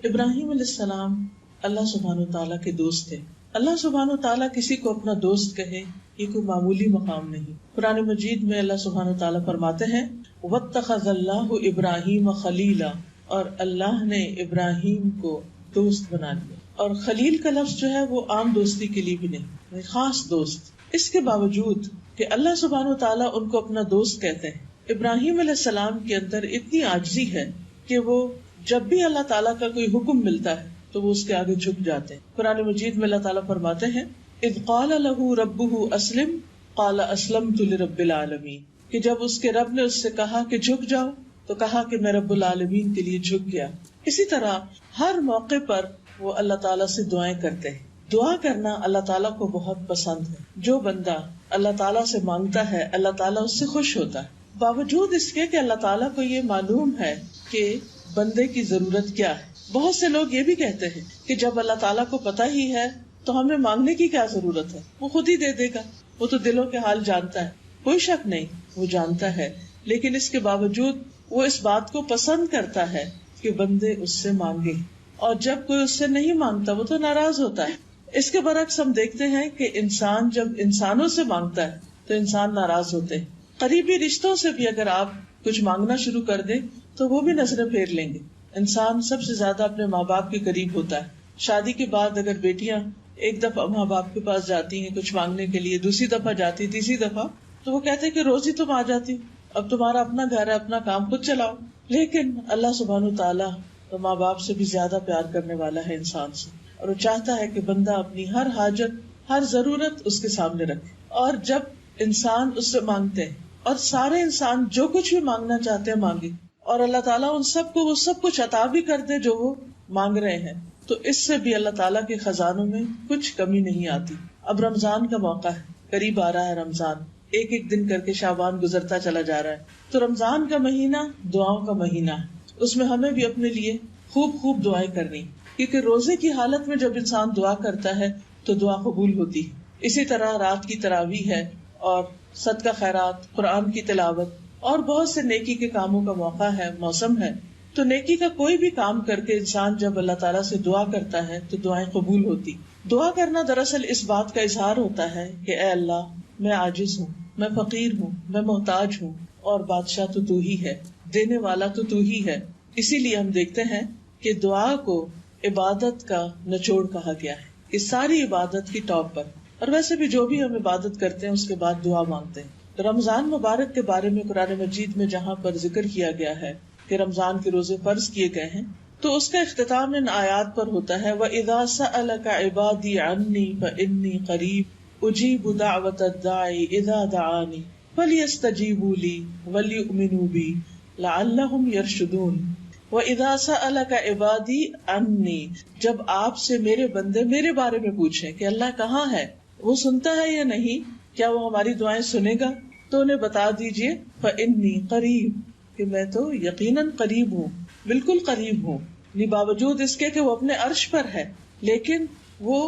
ابراہیم علیہ السلام اللہ سبحانہ تعالیٰ کے دوست تھے. اللہ سبحانہ تعالیٰ کسی کو اپنا دوست کہے یہ کوئی معمولی مقام نہیں. قرآن مجید میں اللہ سبحانہ تعالیٰ فرماتے ہیں واتخذ اللہ ابراہیم خلیلا، اور اللہ نے ابراہیم کو دوست بنا لیا. اور خلیل کا لفظ جو ہے وہ عام دوستی کے لیے بھی نہیں، خاص دوست. اس کے باوجود کہ اللہ سبحانہ تعالیٰ ان کو اپنا دوست کہتے ہیں، ابراہیم علیہ السلام کے اندر اتنی عاجزی ہے کہ وہ جب بھی اللہ تعالیٰ کا کوئی حکم ملتا ہے تو وہ اس کے آگے جھک جاتے ہیں. قرآن مجید میں اللہ تعالیٰ فرماتے ہیں اذ قال له ربه اسلم قال اسلمت لرب العالمین، کہ جب اس کے رب نے اس سے کہا کہ جھک جاؤ تو کہا کہ میں رب العالمین کے لیے جھک گیا. اسی طرح ہر موقع پر وہ اللہ تعالیٰ سے دعائیں کرتے ہیں. دعا کرنا اللہ تعالیٰ کو بہت پسند ہے. جو بندہ اللہ تعالیٰ سے مانگتا ہے اللہ تعالیٰ اس سے خوش ہوتا ہے، باوجود اس کے کہ اللہ تعالیٰ کو یہ معلوم ہے کہ بندے کی ضرورت کیا ہے. بہت سے لوگ یہ بھی کہتے ہیں کہ جب اللہ تعالیٰ کو پتہ ہی ہے تو ہمیں مانگنے کی کیا ضرورت ہے، وہ خود ہی دے دے گا، وہ تو دلوں کے حال جانتا ہے. کوئی شک نہیں وہ جانتا ہے، لیکن اس کے باوجود وہ اس بات کو پسند کرتا ہے کہ بندے اس سے مانگے، اور جب کوئی اس سے نہیں مانگتا وہ تو ناراض ہوتا ہے. اس کے برعکس ہم دیکھتے ہیں کہ انسان جب انسانوں سے مانگتا ہے تو انسان ناراض ہوتے ہیں. قریبی رشتوں سے بھی اگر آپ کچھ مانگنا شروع کر دیں تو وہ بھی نظریں پھیر لیں گے. انسان سب سے زیادہ اپنے ماں باپ کے قریب ہوتا ہے. شادی کے بعد اگر بیٹیاں ایک دفعہ ماں باپ کے پاس جاتی ہیں کچھ مانگنے کے لیے، دوسری دفعہ جاتی، تیسری دفعہ، تو وہ کہتے ہیں کہ روز ہی تم آ جاتی، اب تمہارا اپنا گھر ہے، اپنا کام خود چلاؤ. لیکن اللہ سبحانہ تعالیٰ تو ماں باپ سے بھی زیادہ پیار کرنے والا ہے انسان سے، اور وہ چاہتا ہے کہ بندہ اپنی ہر حاجت، ہر ضرورت اس کے سامنے رکھے. اور جب انسان اس سے مانگتے ہیں، اور سارے انسان جو کچھ بھی مانگنا چاہتے ہیں مانگے، اور اللہ تعالیٰ ان سب کو وہ سب کچھ عطا بھی کر دے جو وہ مانگ رہے ہیں، تو اس سے بھی اللہ تعالیٰ کے خزانوں میں کچھ کمی نہیں آتی. اب رمضان کا موقع ہے، قریب آ رہا ہے رمضان، ایک ایک دن کر کے شعبان گزرتا چلا جا رہا ہے. تو رمضان کا مہینہ دعاؤں کا مہینہ ہے. اس میں ہمیں بھی اپنے لیے خوب خوب دعائیں کرنی، کیونکہ روزے کی حالت میں جب انسان دعا کرتا ہے تو دعا قبول ہوتی ہے. اسی طرح رات کی تراویح ہے، اور صدقہ خیرات، قرآن کی تلاوت، اور بہت سے نیکی کے کاموں کا موقع ہے، موسم ہے. تو نیکی کا کوئی بھی کام کر کے انسان جب اللہ تعالیٰ سے دعا کرتا ہے تو دعائیں قبول ہوتی. دعا کرنا دراصل اس بات کا اظہار ہوتا ہے کہ اے اللہ، میں عاجز ہوں، میں فقیر ہوں، میں محتاج ہوں، اور بادشاہ تو ہی ہے، دینے والا تو ہی ہے. اسی لیے ہم دیکھتے ہیں کہ دعا کو عبادت کا نچوڑ کہا گیا ہے، کہ ساری عبادت کی ٹاپ پر. اور ویسے بھی جو بھی ہم عبادت کرتے ہیں اس کے بعد دعا مانگتے ہیں. رمضان مبارک کے بارے میں قرآن مجید میں جہاں پر ذکر کیا گیا ہے کہ رمضان کے روزے فرض کیے گئے ہیں، تو اس کا اختتام ان آیات پر ہوتا ہے وَإِذَا سَأَلَكَ عِبَادِي عَنِّي فَإِنِّي قَرِيبٌ أُجِيبُ دَعْوَةَ الدَّاعِ إِذَا دَعَانِ فَلْيَسْتَجِيبُوا لِي وَلْيُؤْمِنُوا بِي لَعَلَّهُمْ يَرْشُدُونَ. وَإِذَا سَأَلَكَ عِبَادِي عَنِّي، جب آپ سے میرے بندے میرے بارے میں پوچھیں کہ اللہ کہاں ہے، وہ سنتا ہے یا نہیں، کیا وہ ہماری دعائیں سنے گا، تو انہیں بتا دیجئے فَإِنِّي قَرِيبٌ، کہ میں تو یقیناً قریب ہوں، بالکل قریب ہوں. باوجود اس کے کہ وہ اپنے عرش پر ہے، لیکن وہ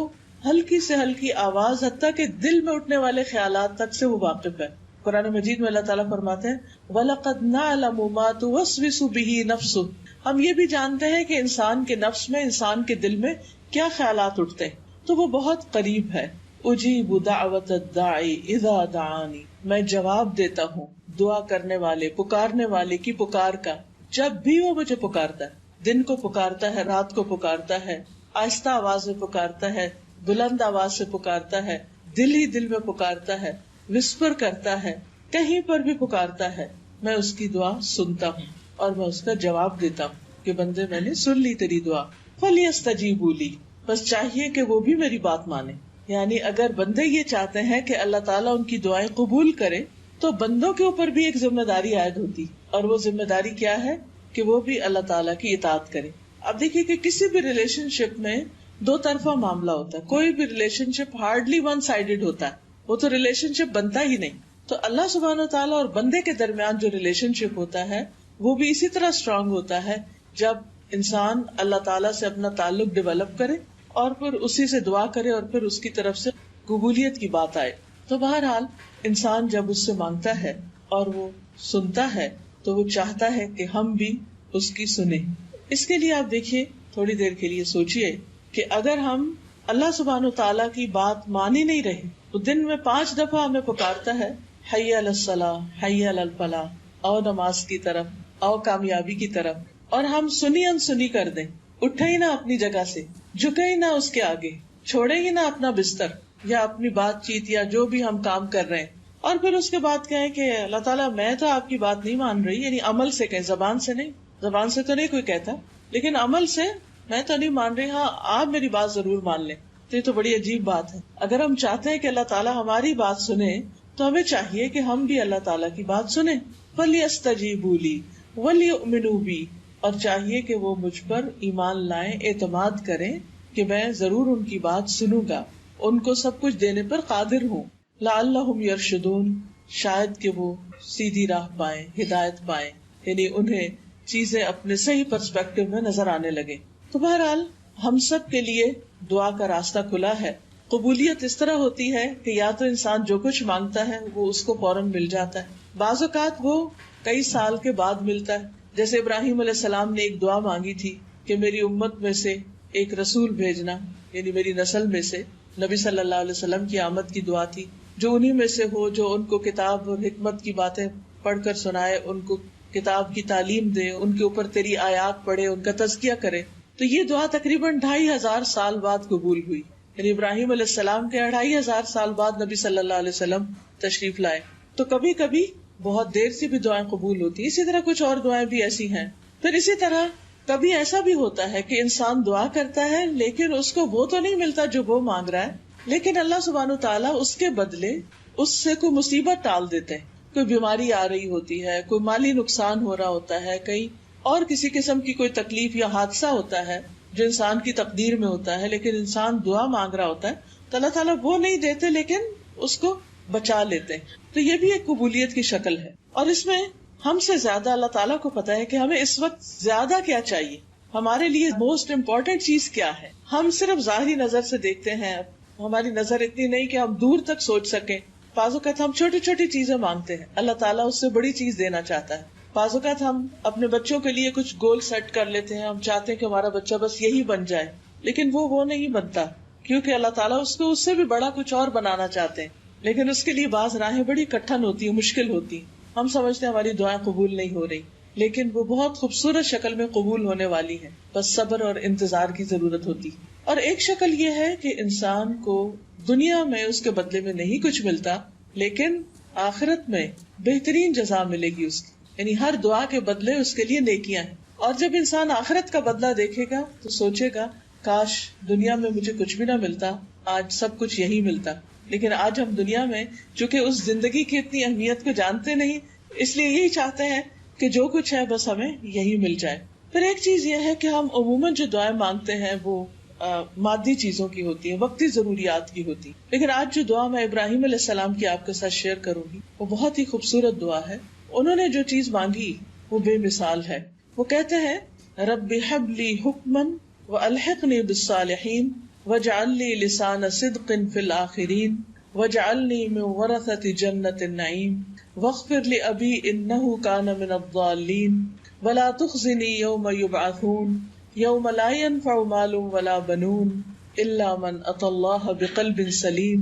ہلکی سے ہلکی آواز حتیٰ کہ دل میں اٹھنے والے خیالات تک سے وہ واقف ہے. قرآن مجید میں اللہ تعالیٰ فرماتے ہیں وَلَقَدْ نَعْلَمُ مَا تُوَسْوِسُ بِهِ نَفْسُهُ، ہم یہ بھی جانتے ہیں کہ انسان کے نفس میں، انسان کے دل میں کیا خیالات اٹھتے ہیں، تو وہ بہت قریب ہے. اجیب دعوت الداعی اذا دعانی، میں جواب دیتا ہوں دعا کرنے والے، پکارنے والے کی پکار کا جب بھی وہ مجھے پکارتا ہے. دن کو پکارتا ہے، رات کو پکارتا ہے، آہستہ آواز میں پکارتا ہے، بلند آواز سے پکارتا ہے، دل ہی دل میں پکارتا ہے، وسپر کرتا ہے، کہیں پر بھی پکارتا ہے. میں اس کی دعا سنتا ہوں اور میں اس کا جواب دیتا ہوں کہ بندے میں نے سن لی تیری دعا. فَلْيَسْتَجِيبُوا لِي، بس چاہیے کہ وہ بھی میری بات مانے. یعنی اگر بندے یہ چاہتے ہیں کہ اللہ تعالیٰ ان کی دعائیں قبول کرے تو بندوں کے اوپر بھی ایک ذمہ داری عائد ہوتی، اور وہ ذمہ داری کیا ہے کہ وہ بھی اللہ تعالیٰ کی اطاعت کرے. اب دیکھیے کہ کسی بھی ریلیشن شپ میں دو طرفہ معاملہ ہوتا ہے، کوئی بھی ریلیشن شپ ہارڈلی ون سائیڈڈ ہوتا ہے، وہ تو ریلیشن شپ بنتا ہی نہیں. تو اللہ سبحانہ و تعالیٰ اور بندے کے درمیان جو ریلیشن شپ ہوتا ہے وہ بھی اسی طرح اسٹرانگ ہوتا ہے جب انسان اللہ تعالیٰ سے اپنا تعلق ڈیولپ کرے اور پھر اسی سے دعا کرے اور پھر اس کی طرف سے قبولیت کی بات آئے. تو بہرحال انسان جب اس سے مانگتا ہے اور وہ سنتا ہے تو وہ چاہتا ہے کہ ہم بھی اس کی سنیں. اس کے لیے آپ دیکھیے تھوڑی دیر کے لیے سوچئے کہ اگر ہم اللہ سبحانہ تعالیٰ کی بات مان ہی نہیں رہے، تو دن میں 5 دفعہ ہمیں پکارتا ہے حی علی الصلاۃ، حی علی الفلاح، آؤ نماز کی طرف، آؤ کامیابی کی طرف، اور ہم سنی انسنی کر دیں، اٹھے ہی نہ اپنی جگہ سے، جھکے ہی نہ اس کے آگے، چھوڑے ہی نہ اپنا بستر یا اپنی بات چیت یا جو بھی ہم کام کر رہے ہیں، اور پھر اس کے بعد کہیں کہ اللہ تعالیٰ میں تو آپ کی بات نہیں مان رہی، یعنی عمل سے کہیں، زبان سے نہیں، زبان سے تو نہیں کوئی کہتا، لیکن عمل سے میں تو نہیں مان رہی، ہاں آپ میری بات ضرور مان لیں. تو یہ تو بڑی عجیب بات ہے. اگر ہم چاہتے ہیں کہ اللہ تعالیٰ ہماری بات سنے تو ہمیں چاہیے کہ ہم بھی اللہ تعالیٰ کی بات سنیں. فَلْيَسْتَجِيبُوا لِي وَلْيُؤْمِنُوا بِي، اور چاہیے کہ وہ مجھ پر ایمان لائیں، اعتماد کریں کہ میں ضرور ان کی بات سنوں گا، ان کو سب کچھ دینے پر قادر ہوں. لَعَلَّهُمْ يَرْشُدُونَ، شاید کہ وہ سیدھی راہ پائیں، ہدایت پائیں، یعنی انہیں چیزیں اپنے صحیح پرسپیکٹو میں نظر آنے لگے. تو بہرحال ہم سب کے لیے دعا کا راستہ کھلا ہے. قبولیت اس طرح ہوتی ہے کہ یا تو انسان جو کچھ مانگتا ہے وہ اس کو فوراً مل جاتا ہے، بعض اوقات وہ کئی سال کے بعد ملتا ہے. جیسے ابراہیم علیہ السلام نے ایک دعا مانگی تھی کہ میری امت میں سے ایک رسول بھیجنا، یعنی میری نسل میں سے. نبی صلی اللہ علیہ وسلم کی آمد کی دعا تھی، جو انہی میں سے ہو جو ان کو کتاب اور حکمت کی باتیں پڑھ کر سنائے، ان کو کتاب کی تعلیم دے، ان کے اوپر تیری آیات پڑھے، ان کا تزکیہ کرے. تو یہ دعا تقریباً 2500 سال بعد قبول ہوئی، یعنی ابراہیم علیہ السلام کے 2500 سال بعد نبی صلی اللہ علیہ وسلم تشریف لائے. تو کبھی کبھی بہت دیر سے بھی دعائیں قبول ہوتی ہیں. اسی طرح کچھ اور دعائیں بھی ایسی ہیں. پھر اسی طرح کبھی ایسا بھی ہوتا ہے کہ انسان دعا کرتا ہے لیکن اس کو وہ تو نہیں ملتا جو وہ مانگ رہا ہے، لیکن اللہ سبحانہ تعالیٰ اس کے بدلے اس سے کوئی مصیبت ٹال دیتے ہیں. کوئی بیماری آ رہی ہوتی ہے، کوئی مالی نقصان ہو رہا ہوتا ہے، کہیں اور کسی قسم کی کوئی تکلیف یا حادثہ ہوتا ہے جو انسان کی تقدیر میں ہوتا ہے، لیکن انسان دعا مانگ رہا ہوتا ہے تو اللہ تعالیٰ وہ نہیں دیتے لیکن اس کو بچا لیتے ہیں. تو یہ بھی ایک قبولیت کی شکل ہے. اور اس میں ہم سے زیادہ اللہ تعالیٰ کو پتا ہے کہ ہمیں اس وقت زیادہ کیا چاہیے، ہمارے لیے موسٹ امپورٹنٹ چیز کیا ہے. ہم صرف ظاہری نظر سے دیکھتے ہیں، ہماری نظر اتنی نہیں کہ ہم دور تک سوچ سکیں. بعض اوقات ہم چھوٹی چھوٹی چیزیں مانگتے ہیں، اللہ تعالیٰ اس سے بڑی چیز دینا چاہتا ہے. بعض اوقات ہم اپنے بچوں کے لیے کچھ گول سیٹ کر لیتے ہیں، ہم چاہتے ہیں کہ ہمارا بچہ بس یہی بن جائے، لیکن وہ نہیں بنتا، کیونکہ اللہ تعالیٰ اس کو اس سے بھی بڑا کچھ اور بنانا چاہتے ہیں. لیکن اس کے لیے بعض راہیں بڑی کٹھن ہوتی ہیں، مشکل ہوتی ہیں. ہم سمجھتے ہیں ہماری دعائیں قبول نہیں ہو رہی، لیکن وہ بہت خوبصورت شکل میں قبول ہونے والی ہے، بس صبر اور انتظار کی ضرورت ہوتی. اور ایک شکل یہ ہے کہ انسان کو دنیا میں اس کے بدلے میں نہیں کچھ ملتا، لیکن آخرت میں بہترین جزا ملے گی اس کی، یعنی ہر دعا کے بدلے اس کے لیے نیکیاں ہیں. اور جب انسان آخرت کا بدلہ دیکھے گا تو سوچے گا کاش دنیا میں مجھے کچھ بھی نہ ملتا، آج سب کچھ یہی ملتا. لیکن آج ہم دنیا میں چونکہ اس زندگی کی اتنی اہمیت کو جانتے نہیں، اس لیے یہی چاہتے ہیں کہ جو کچھ ہے بس ہمیں یہی مل جائے. پھر ایک چیز یہ ہے کہ ہم عموماً جو دعائیں مانگتے ہیں وہ مادی چیزوں کی ہوتی ہیں، وقتی ضروریات کی ہوتی. لیکن آج جو دعا میں ابراہیم علیہ السلام کی آپ کے ساتھ شیئر کروں گی وہ بہت ہی خوبصورت دعا ہے. انہوں نے جو چیز مانگی وہ بے مثال ہے. وہ کہتے ہیں رب ہب لی حکمن والحقنی بالصالحین واجعل لی لسان صدق فی الآخرین واجعلنی من ورثۃ جنۃ النعیم واغفر لأبی انہ کان من الضالین ولا تخزنی یوم یبعثون یوم لا ينفع مال ولا بنون الا من اتى اللہ بقلب سلیم.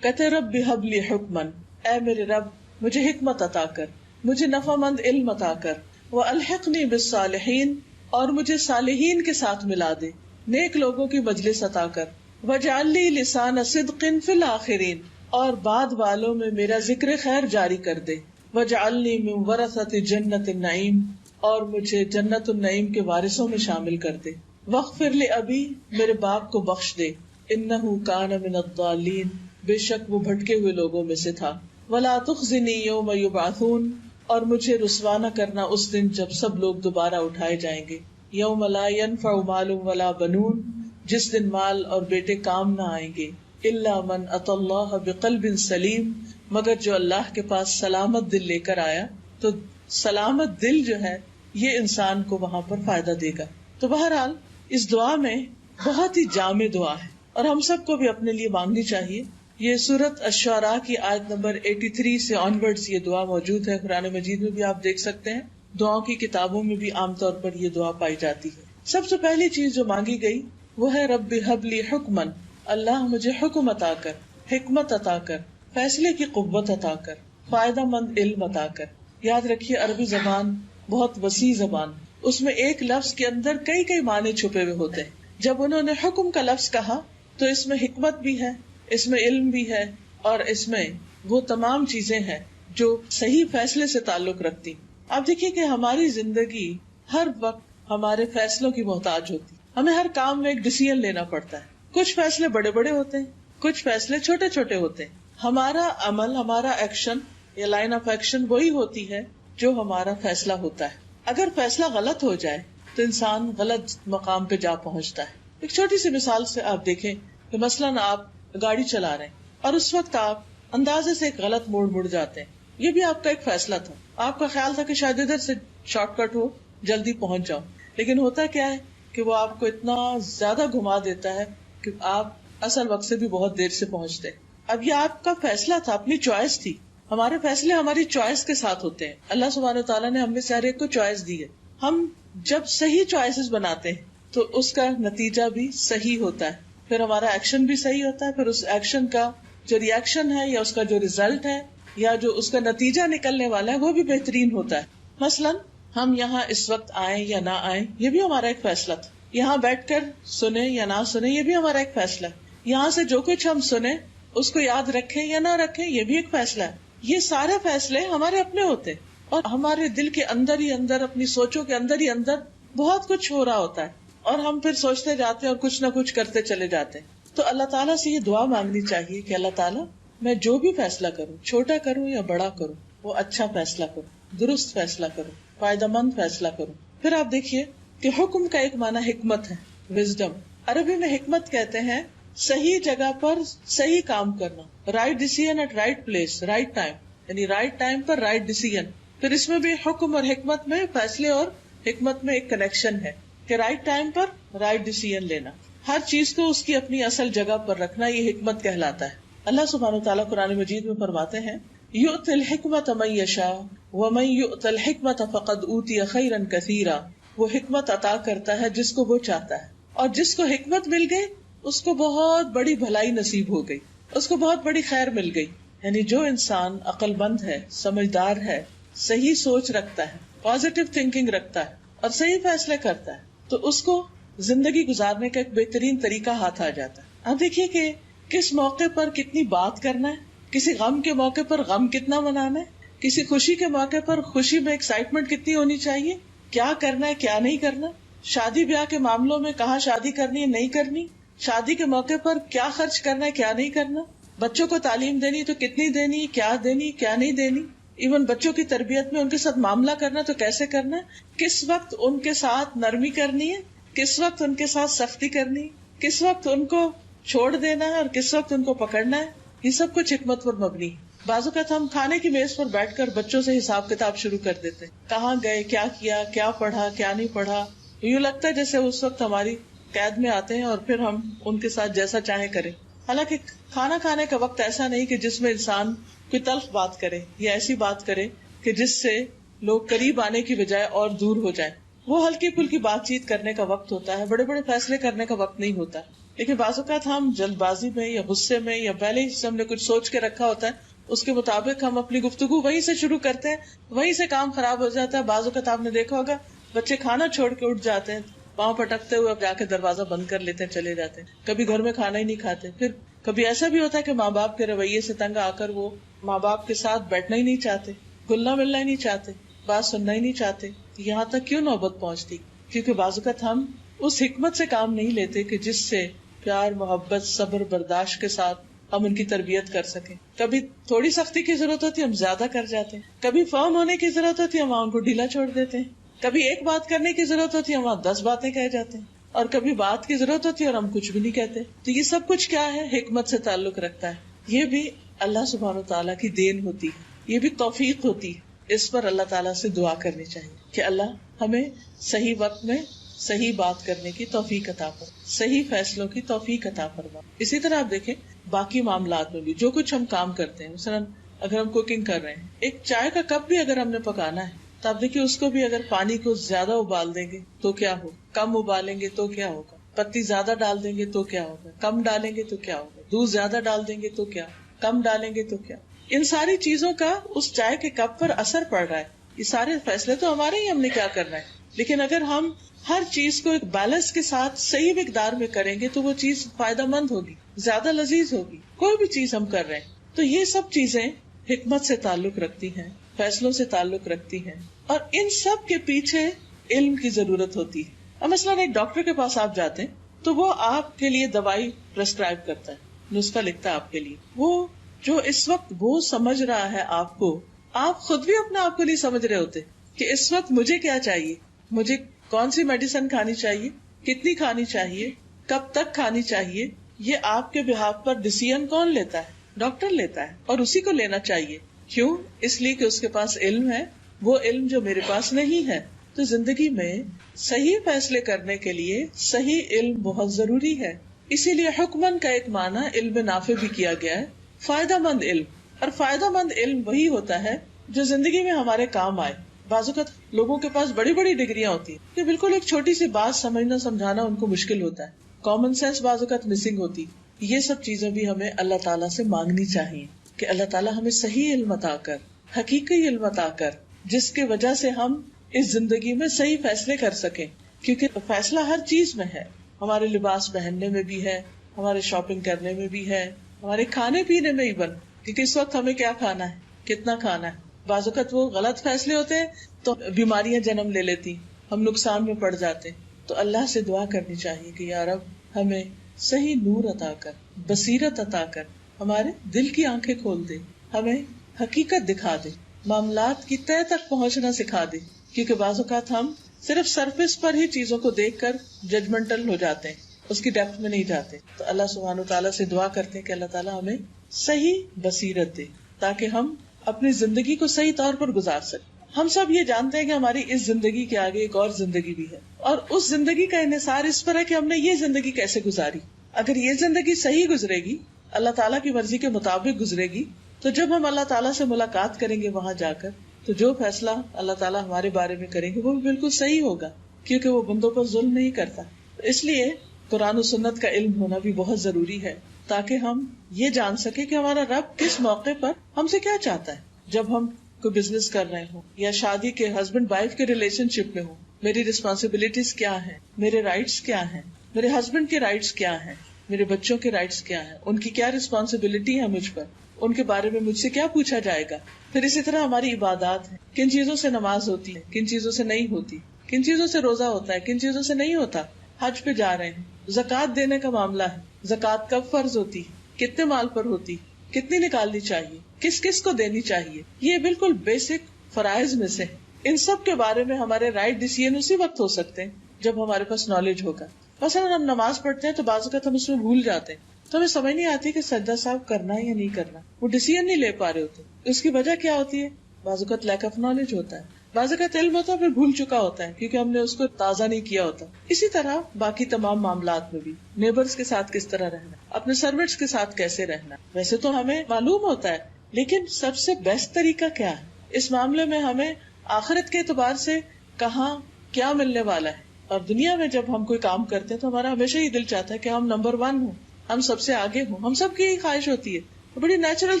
کہتے رب ہب لی حکمن، اے میرے رب مجھے حکمت عطا کر، مجھے نفع مند علم عطا کر، والحقنی بالصالحین، اور مجھے صالحین کے ساتھ ملا دے، نیک لوگوں کی مجلس عطا کر، واجعل لی لسان صدق فی الآخرین، اور بعد والوں میں میرا ذکر خیر جاری کر دے، واجعلنی من ورثۃ جنۃ النعیم، اور مجھے جنت النعیم کے وارثوں میں شامل کر دے، واغفر لأبی، میرے باپ کو بخش دے، انہ کان من الضالین، بے شک وہ بھٹکے ہوئے لوگوں میں سے تھا، ولا تخزنی یوم یبعثون، اور مجھے رسوا نہ کرنا اس دن جب سب لوگ دوبارہ اٹھائے جائیں گے، یوم لا ينفع مال ولا بنون، جس دن مال اور بیٹے کام نہ آئیں گے، الا من اتى اللہ بقلب سلیم، مگر جو اللہ کے پاس سلامت دل لے کر آیا. تو سلامت دل جو ہے یہ انسان کو وہاں پر فائدہ دے گا. تو بہرحال اس دعا میں بہت ہی جامع دعا ہے اور ہم سب کو بھی اپنے لیے مانگنی چاہیے. یہ سورۃ الشعراء کی آیت نمبر 83 سے آنورڈز یہ دعا موجود ہے. قرآن مجید میں بھی آپ دیکھ سکتے ہیں، دعاؤں کی کتابوں میں بھی عام طور پر یہ دعا پائی جاتی ہے. سب سے پہلی چیز جو مانگی گئی وہ ہے رب ہب لی حکمن، اللہ مجھے حکم عطا کر، حکمت عطا کر، فیصلے کی قوت عطا کر، فائدہ مند علم عطا کر۔ یاد رکھیے عربی زبان بہت وسیع زبان، اس میں ایک لفظ کے اندر کئی کئی معنی چھپے ہوئے ہوتے ہیں۔ جب انہوں نے حکم کا لفظ کہا تو اس میں حکمت بھی ہے، اس میں علم بھی ہے، اور اس میں وہ تمام چیزیں ہیں جو صحیح فیصلے سے تعلق رکھتی۔ آپ دیکھیے کہ ہماری زندگی ہر وقت ہمارے فیصلوں کی محتاج ہوتی، ہمیں ہر کام میں ایک ڈیسیژن لینا پڑتا ہے۔ کچھ فیصلے بڑے بڑے ہوتے ہیں، کچھ فیصلے چھوٹے چھوٹے ہوتے ہیں۔ ہمارا عمل، ہمارا ایکشن یا لائن آف ایکشن وہی ہوتی ہے جو ہمارا فیصلہ ہوتا ہے۔ اگر فیصلہ غلط ہو جائے تو انسان غلط مقام پہ جا پہنچتا ہے۔ ایک چھوٹی سی مثال سے آپ دیکھیں کہ مثلاً آپ گاڑی چلا رہے ہیں اور اس وقت آپ اندازے سے ایک غلط موڑ مڑ جاتے ہیں، یہ بھی آپ کا ایک فیصلہ تھا۔ آپ کا خیال تھا کہ شاید ادھر سے شارٹ کٹ ہو، جلدی پہنچ جاؤ، لیکن ہوتا کیا ہے کہ وہ آپ کو اتنا زیادہ گھما دیتا ہے کہ آپ اصل وقت سے بھی بہت دیر سے پہنچتے۔ اب یہ آپ کا فیصلہ تھا، اپنی چوائس تھی۔ ہمارے فیصلے ہماری چوائس کے ساتھ ہوتے ہیں۔ اللہ سبحانہ وتعالیٰ نے ہم میں سے ہر ایک کو چوائس دی ہے۔ ہم جب صحیح چوائسز بناتے ہیں تو اس کا نتیجہ بھی صحیح ہوتا ہے، پھر ہمارا ایکشن بھی صحیح ہوتا ہے، پھر اس ایکشن کا جو ری ایکشن ہے یا اس کا جو ریزلٹ ہے یا جو اس کا نتیجہ نکلنے والا ہے وہ بھی بہترین ہوتا ہے۔ مثلاً ہم یہاں اس وقت آئیں یا نہ آئیں، یہ بھی ہمارا ایک فیصلہ تھا۔ یہاں بیٹھ کر سنیں یا نہ سنیں، یہ بھی ہمارا ایک فیصلہ ہے۔ یہاں سے جو کچھ ہم سنیں اس کو یاد رکھیں یا نہ رکھیں، یہ بھی ایک فیصلہ ہے۔ یہ سارے فیصلے ہمارے اپنے ہوتے ہیں، اور ہمارے دل کے اندر ہی اندر، اپنی سوچوں کے اندر ہی اندر بہت کچھ ہو رہا ہوتا ہے، اور ہم پھر سوچتے جاتے ہیں اور کچھ نہ کچھ کرتے چلے جاتے ہیں۔ تو اللہ تعالیٰ سے یہ دعا مانگنی چاہیے کہ اللہ تعالیٰ میں جو بھی فیصلہ کروں، چھوٹا کروں یا بڑا کروں، وہ اچھا فیصلہ کروں، درست فیصلہ کروں، فائدہ مند فیصلہ کروں۔ پھر آپ دیکھیے کہ حکم کا ایک معنی حکمت ہے، وزڈم۔ عربی میں حکمت کہتے ہیں صحیح جگہ پر صحیح کام کرنا، right decision at right place, right time, یعنی رائٹ ٹائم پر رائٹ ڈیسیژن۔ پھر اس میں بھی حکم اور حکمت میں، فیصلے اور حکمت میں ایک کنیکشن ہے کہ رائٹ ٹائم پر رائٹ ڈیسیژن لینا، ہر چیز کو اس کی اپنی اصل جگہ پر رکھنا، یہ حکمت کہلاتا ہے۔ اللہ سبحانہ وتعالیٰ قرآن مجید میں فرماتے ہیں یؤتی الحکمۃ من یشاء ومن یؤت الحکمۃ فقد اوتی خیرا کثیرا، وہ حکمت عطا کرتا ہے جس کو وہ چاہتا ہے، اور جس کو حکمت مل گئی اس کو بہت بڑی بھلائی نصیب ہو گئی، اس کو بہت بڑی خیر مل گئی۔ یعنی جو انسان عقل مند ہے، سمجھدار ہے، صحیح سوچ رکھتا ہے، پازیٹیو تھنکنگ رکھتا ہے اور صحیح فیصلے کرتا ہے، تو اس کو زندگی گزارنے کا ایک بہترین طریقہ ہاتھ آ جاتا ہے۔ اب دیکھیے کہ کس موقع پر کتنی بات کرنا ہے، کسی غم کے موقع پر غم کتنا منانا ہے، کسی خوشی کے موقع پر خوشی میں ایکسائٹمنٹ کتنی ہونی چاہیے، کیا کرنا ہے کیا نہیں کرنا، شادی بیاہ کے معاملوں میں کہاں شادی کرنی ہے نہیں کرنی، شادی کے موقع پر کیا خرچ کرنا ہے کیا نہیں کرنا، بچوں کو تعلیم دینی تو کتنی دینی، کیا دینی کیا نہیں دینی، ایون بچوں کی تربیت میں ان کے ساتھ معاملہ کرنا تو کیسے کرنا ہے، کس وقت ان کے ساتھ نرمی کرنی ہے، کس وقت ان کے ساتھ سختی کرنی ہے، کس وقت ان کو چھوڑ دینا ہے اور کس وقت ان کو پکڑنا ہے، یہ سب کچھ حکمت پر مبنی ہے۔ بعض اوقات ہم کھانے کی میز پر بیٹھ کر بچوں سے حساب کتاب شروع کر دیتے ہیں، کہاں گئے، کیا کیا، کیا پڑھا، کیا نہیں پڑھا، یوں لگتا ہے جیسے اس وقت ہماری قید میں آتے ہیں اور پھر ہم ان کے ساتھ جیسا چاہیں کریں۔ حالانکہ کھانا کھانے کا وقت ایسا نہیں کہ جس میں انسان کوئی تلخ بات کرے یا ایسی بات کرے کہ جس سے لوگ قریب آنے کی بجائے اور دور ہو جائیں۔ وہ ہلکی پھلکی بات چیت کرنے کا وقت ہوتا ہے، بڑے بڑے فیصلے کرنے کا وقت نہیں ہوتا۔ لیکن بعض اوقات ہم جلد بازی میں یا غصے میں یا پہلے ہی ہم نے کچھ سوچ کے رکھا ہوتا ہے، اس کے مطابق ہم اپنی گفتگو وہیں سے شروع کرتے ہیں، وہیں سے کام خراب ہو جاتا ہے۔ بعض اوقات آپ نے دیکھا ہوگا بچے کھانا چھوڑ کے اٹھ جاتے ہیں، پاؤں پٹکتے ہوئے اب جا کے دروازہ بند کر لیتے ہیں، چلے جاتے ہیں، کبھی گھر میں کھانا ہی نہیں کھاتے۔ پھر کبھی ایسا بھی ہوتا ہے کہ ماں باپ کے رویے سے تنگ آ کر وہ ماں باپ کے ساتھ بیٹھنا ہی نہیں چاہتے، گلنا ملنا ہی نہیں چاہتے، بات سننا ہی نہیں چاہتے۔ یہاں تک کیوں نوبت پہنچتی؟ کیونکہ بعض اوقات ہم اس حکمت سے کام نہیں لیتے کہ جس سے پیار، محبت، صبر، برداشت کے ساتھ ہم ان کی تربیت کر سکیں۔ کبھی تھوڑی سختی کی ضرورت ہوتی ہے، ہم زیادہ کر جاتے ہیں، کبھی فرم ہونے کی ضرورت ہوتی ہے، ہم ان کو ڈھیلا چھوڑ دیتے ہیں، کبھی ایک بات کرنے کی ضرورت ہوتی ہے، ہم 10 باتیں کہہ جاتے ہیں، اور کبھی بات کی ضرورت ہوتی ہے اور ہم کچھ بھی نہیں کہتے۔ تو یہ سب کچھ کیا ہے؟ حکمت سے تعلق رکھتا ہے۔ یہ بھی اللہ سبحانہ وتعالیٰ کی دین ہوتی ہے، یہ بھی توفیق ہوتی ہے۔ اس پر اللہ تعالیٰ سے دعا کرنی چاہیے کہ اللہ ہمیں صحیح وقت میں صحیح بات کرنے کی توفیق عطا فرما، صحیح فیصلوں کی توفیق عطا فرما۔ اسی طرح آپ دیکھیں باقی معاملات میں بھی جو کچھ ہم کام کرتے ہیں، مثلاً اگر ہم کوکنگ کر رہے ہیں، ایک چائے کا کپ بھی اگر ہم نے پکانا ہے تو آپ دیکھیے اس کو بھی اگر پانی کو زیادہ ابال دیں گے تو کیا ہو، کم ابالیں گے تو کیا ہوگا، پتی زیادہ ڈال دیں گے تو کیا ہوگا، کم ڈالیں گے تو کیا ہوگا، دودھ زیادہ ڈال دیں گے تو کیا، کم ڈالیں گے تو کیا. ان ساری چیزوں کا اس چائے کے کپ پر اثر پڑ رہا ہے. یہ سارے فیصلے تو ہمارے ہی، ہم نے کیا کرنا ہے. لیکن اگر ہم ہر چیز کو ایک بیلنس کے ساتھ صحیح مقدار میں کریں گے تو وہ چیز فائدہ مند ہوگی، زیادہ لذیذ ہوگی. کوئی بھی چیز ہم کر رہے ہیں تو یہ سب چیزیں حکمت سے تعلق رکھتی ہیں، فیصلوں سے تعلق رکھتی ہیں، اور ان سب کے پیچھے علم کی ضرورت ہوتی ہے. اب مثلاً ایک ڈاکٹر کے پاس آپ جاتے ہیں تو وہ آپ کے لیے دوائی پرسکرائب کرتا ہے، نسخہ لکھتا ہے آپ کے لیے. وہ جو اس وقت وہ سمجھ رہا ہے آپ کو، آپ خود بھی اپنے آپ کو نہیں سمجھ رہے ہوتے کہ اس وقت مجھے کیا چاہیے، مجھے کون سی میڈیسن کھانی چاہیے، کتنی کھانی چاہیے، کب تک کھانی چاہیے. یہ آپ کے بہاف پر ڈیسیژن کون لیتا ہے؟ ڈاکٹر لیتا ہے، اور اسی کو لینا چاہیے. کیوں؟ اس لیے کہ اس کے پاس علم ہے، وہ علم جو میرے پاس نہیں ہے. تو زندگی میں صحیح فیصلے کرنے کے لیے صحیح علم بہت ضروری ہے. اسی لیے حکمن کا ایک معنی علم نافع بھی کیا گیا ہے، فائدہ مند علم. اور فائدہ مند علم وہی ہوتا ہے جو زندگی میں ہمارے کام آئے. بعض اوقات لوگوں کے پاس بڑی بڑی ڈگریاں ہوتی ہیں کہ بالکل ایک چھوٹی سی بات سمجھنا سمجھانا ان کو مشکل ہوتا ہے، کامن سینس بعض اوقات مسنگ ہوتی. یہ سب چیزیں بھی ہمیں اللہ تعالیٰ سے مانگنی چاہیے کہ اللہ تعالیٰ ہمیں صحیح علم عطا کر، حقیقی علم عطا کر، جس کی وجہ سے ہم اس زندگی میں صحیح فیصلے کر سکیں. کیونکہ فیصلہ ہر چیز میں ہے، ہمارے لباس پہننے میں بھی ہے، ہمارے شاپنگ کرنے میں بھی ہے، ہمارے کھانے پینے میں ایون کہ کس وقت ہمیں کیا کھانا ہے، کتنا کھانا ہے. بعض اوقات وہ غلط فیصلے ہوتے ہیں تو بیماریاں جنم لے لیتی، ہم نقصان میں پڑ جاتے. تو اللہ سے دعا کرنی چاہیے کہ یا رب ہمیں صحیح نور عطا کر، بصیرت عطا کر، ہمارے دل کی آنکھیں کھول دے، ہمیں حقیقت دکھا دے، معاملات کی تہہ تک پہنچنا سکھا دے. کیونکہ بعض اوقات ہم صرف سرفیس پر ہی چیزوں کو دیکھ کر ججمنٹل ہو جاتے ہیں، اس کی ڈیپتھ میں نہیں جاتے. تو اللہ سبحانہ وتعالیٰ سے دعا کرتے ہیں کہ اللہ تعالیٰ ہمیں صحیح بصیرت دے تاکہ ہم اپنی زندگی کو صحیح طور پر گزار سکیں. ہم سب یہ جانتے ہیں کہ ہماری اس زندگی کے آگے ایک اور زندگی بھی ہے، اور اس زندگی کا انحصار اس پر ہے کہ ہم نے یہ زندگی کیسے گزاری. اگر یہ زندگی صحیح گزرے گی، اللہ تعالیٰ کی مرضی کے مطابق گزرے گی، تو جب ہم اللہ تعالیٰ سے ملاقات کریں گے وہاں جا کر، تو جو فیصلہ اللہ تعالیٰ ہمارے بارے میں کریں گے وہ بالکل صحیح ہوگا، کیونکہ وہ بندوں پر ظلم نہیں کرتا. اس لیے قرآن و سنت کا علم ہونا بھی بہت ضروری ہے تاکہ ہم یہ جان سکیں کہ ہمارا رب کس موقع پر ہم سے کیا چاہتا ہے. جب ہم کوئی بزنس کر رہے ہوں یا شادی کے ہسبینڈ وائف کے ریلیشن شپ میں ہوں، میری ریسپانسبلٹیز کیا ہیں، میرے رائٹس کیا ہیں، میرے ہسبینڈ کے رائٹس کیا ہیں، میرے بچوں کے رائٹس کیا ہیں، ان کی کیا ریسپانسبلٹی ہے مجھ پر، ان کے بارے میں مجھ سے کیا پوچھا جائے گا. پھر اسی طرح ہماری عبادات ہیں، کن چیزوں سے نماز ہوتی ہے، کن چیزوں سے نہیں ہوتی، کن چیزوں سے روزہ ہوتا ہے، کن چیزوں سے نہیں ہوتا. حج پہ جا رہے ہیں، زکوٰۃ دینے کا معاملہ ہے، زکوٰۃ کب فرض ہوتی، کتنے مال پر ہوتی، کتنی نکالنی چاہیے، کس کس کو دینی چاہیے. یہ بالکل بیسک فرائض میں سے ہے. ان سب کے بارے میں ہمارے رائٹ ڈیسیژن اسی وقت ہو سکتے ہیں جب ہمارے پاس نالج ہوگا. مثلا ہم نماز پڑھتے ہیں تو بعض اوقات ہم اس میں بھول جاتے ہیں، تو ہمیں سمجھ نہیں آتی کہ سجدہ صاحب کرنا ہے یا نہیں کرنا، وہ ڈیسیژن نہیں لے پا رہے ہوتے. اس کی وجہ کیا ہوتی ہے؟ بعض اوقات لیک آف نالج ہوتا ہے، بعض اوقات علم ہوتا ہے پھر بھول چکا ہوتا ہے کیونکہ ہم نے اس کو تازہ نہیں کیا ہوتا. اسی طرح باقی تمام معاملات میں بھی نیبرز کے ساتھ کس طرح رہنا، اپنے سروینٹس کے ساتھ کیسے رہنا. ویسے تو ہمیں معلوم ہوتا ہے، لیکن سب سے بیسٹ طریقہ کیا ہے اس معاملے میں؟ ہمیں آخرت کے اعتبار سے کہاں کیا ملنے والا ہے. اور دنیا میں جب ہم کوئی کام کرتے ہیں تو ہمارا ہمیشہ یہ دل چاہتا ہے کہ ہم نمبر 1 ہوں، ہم سب سے آگے ہوں. ہم سب کی یہی خواہش ہوتی ہے، بڑی نیچرل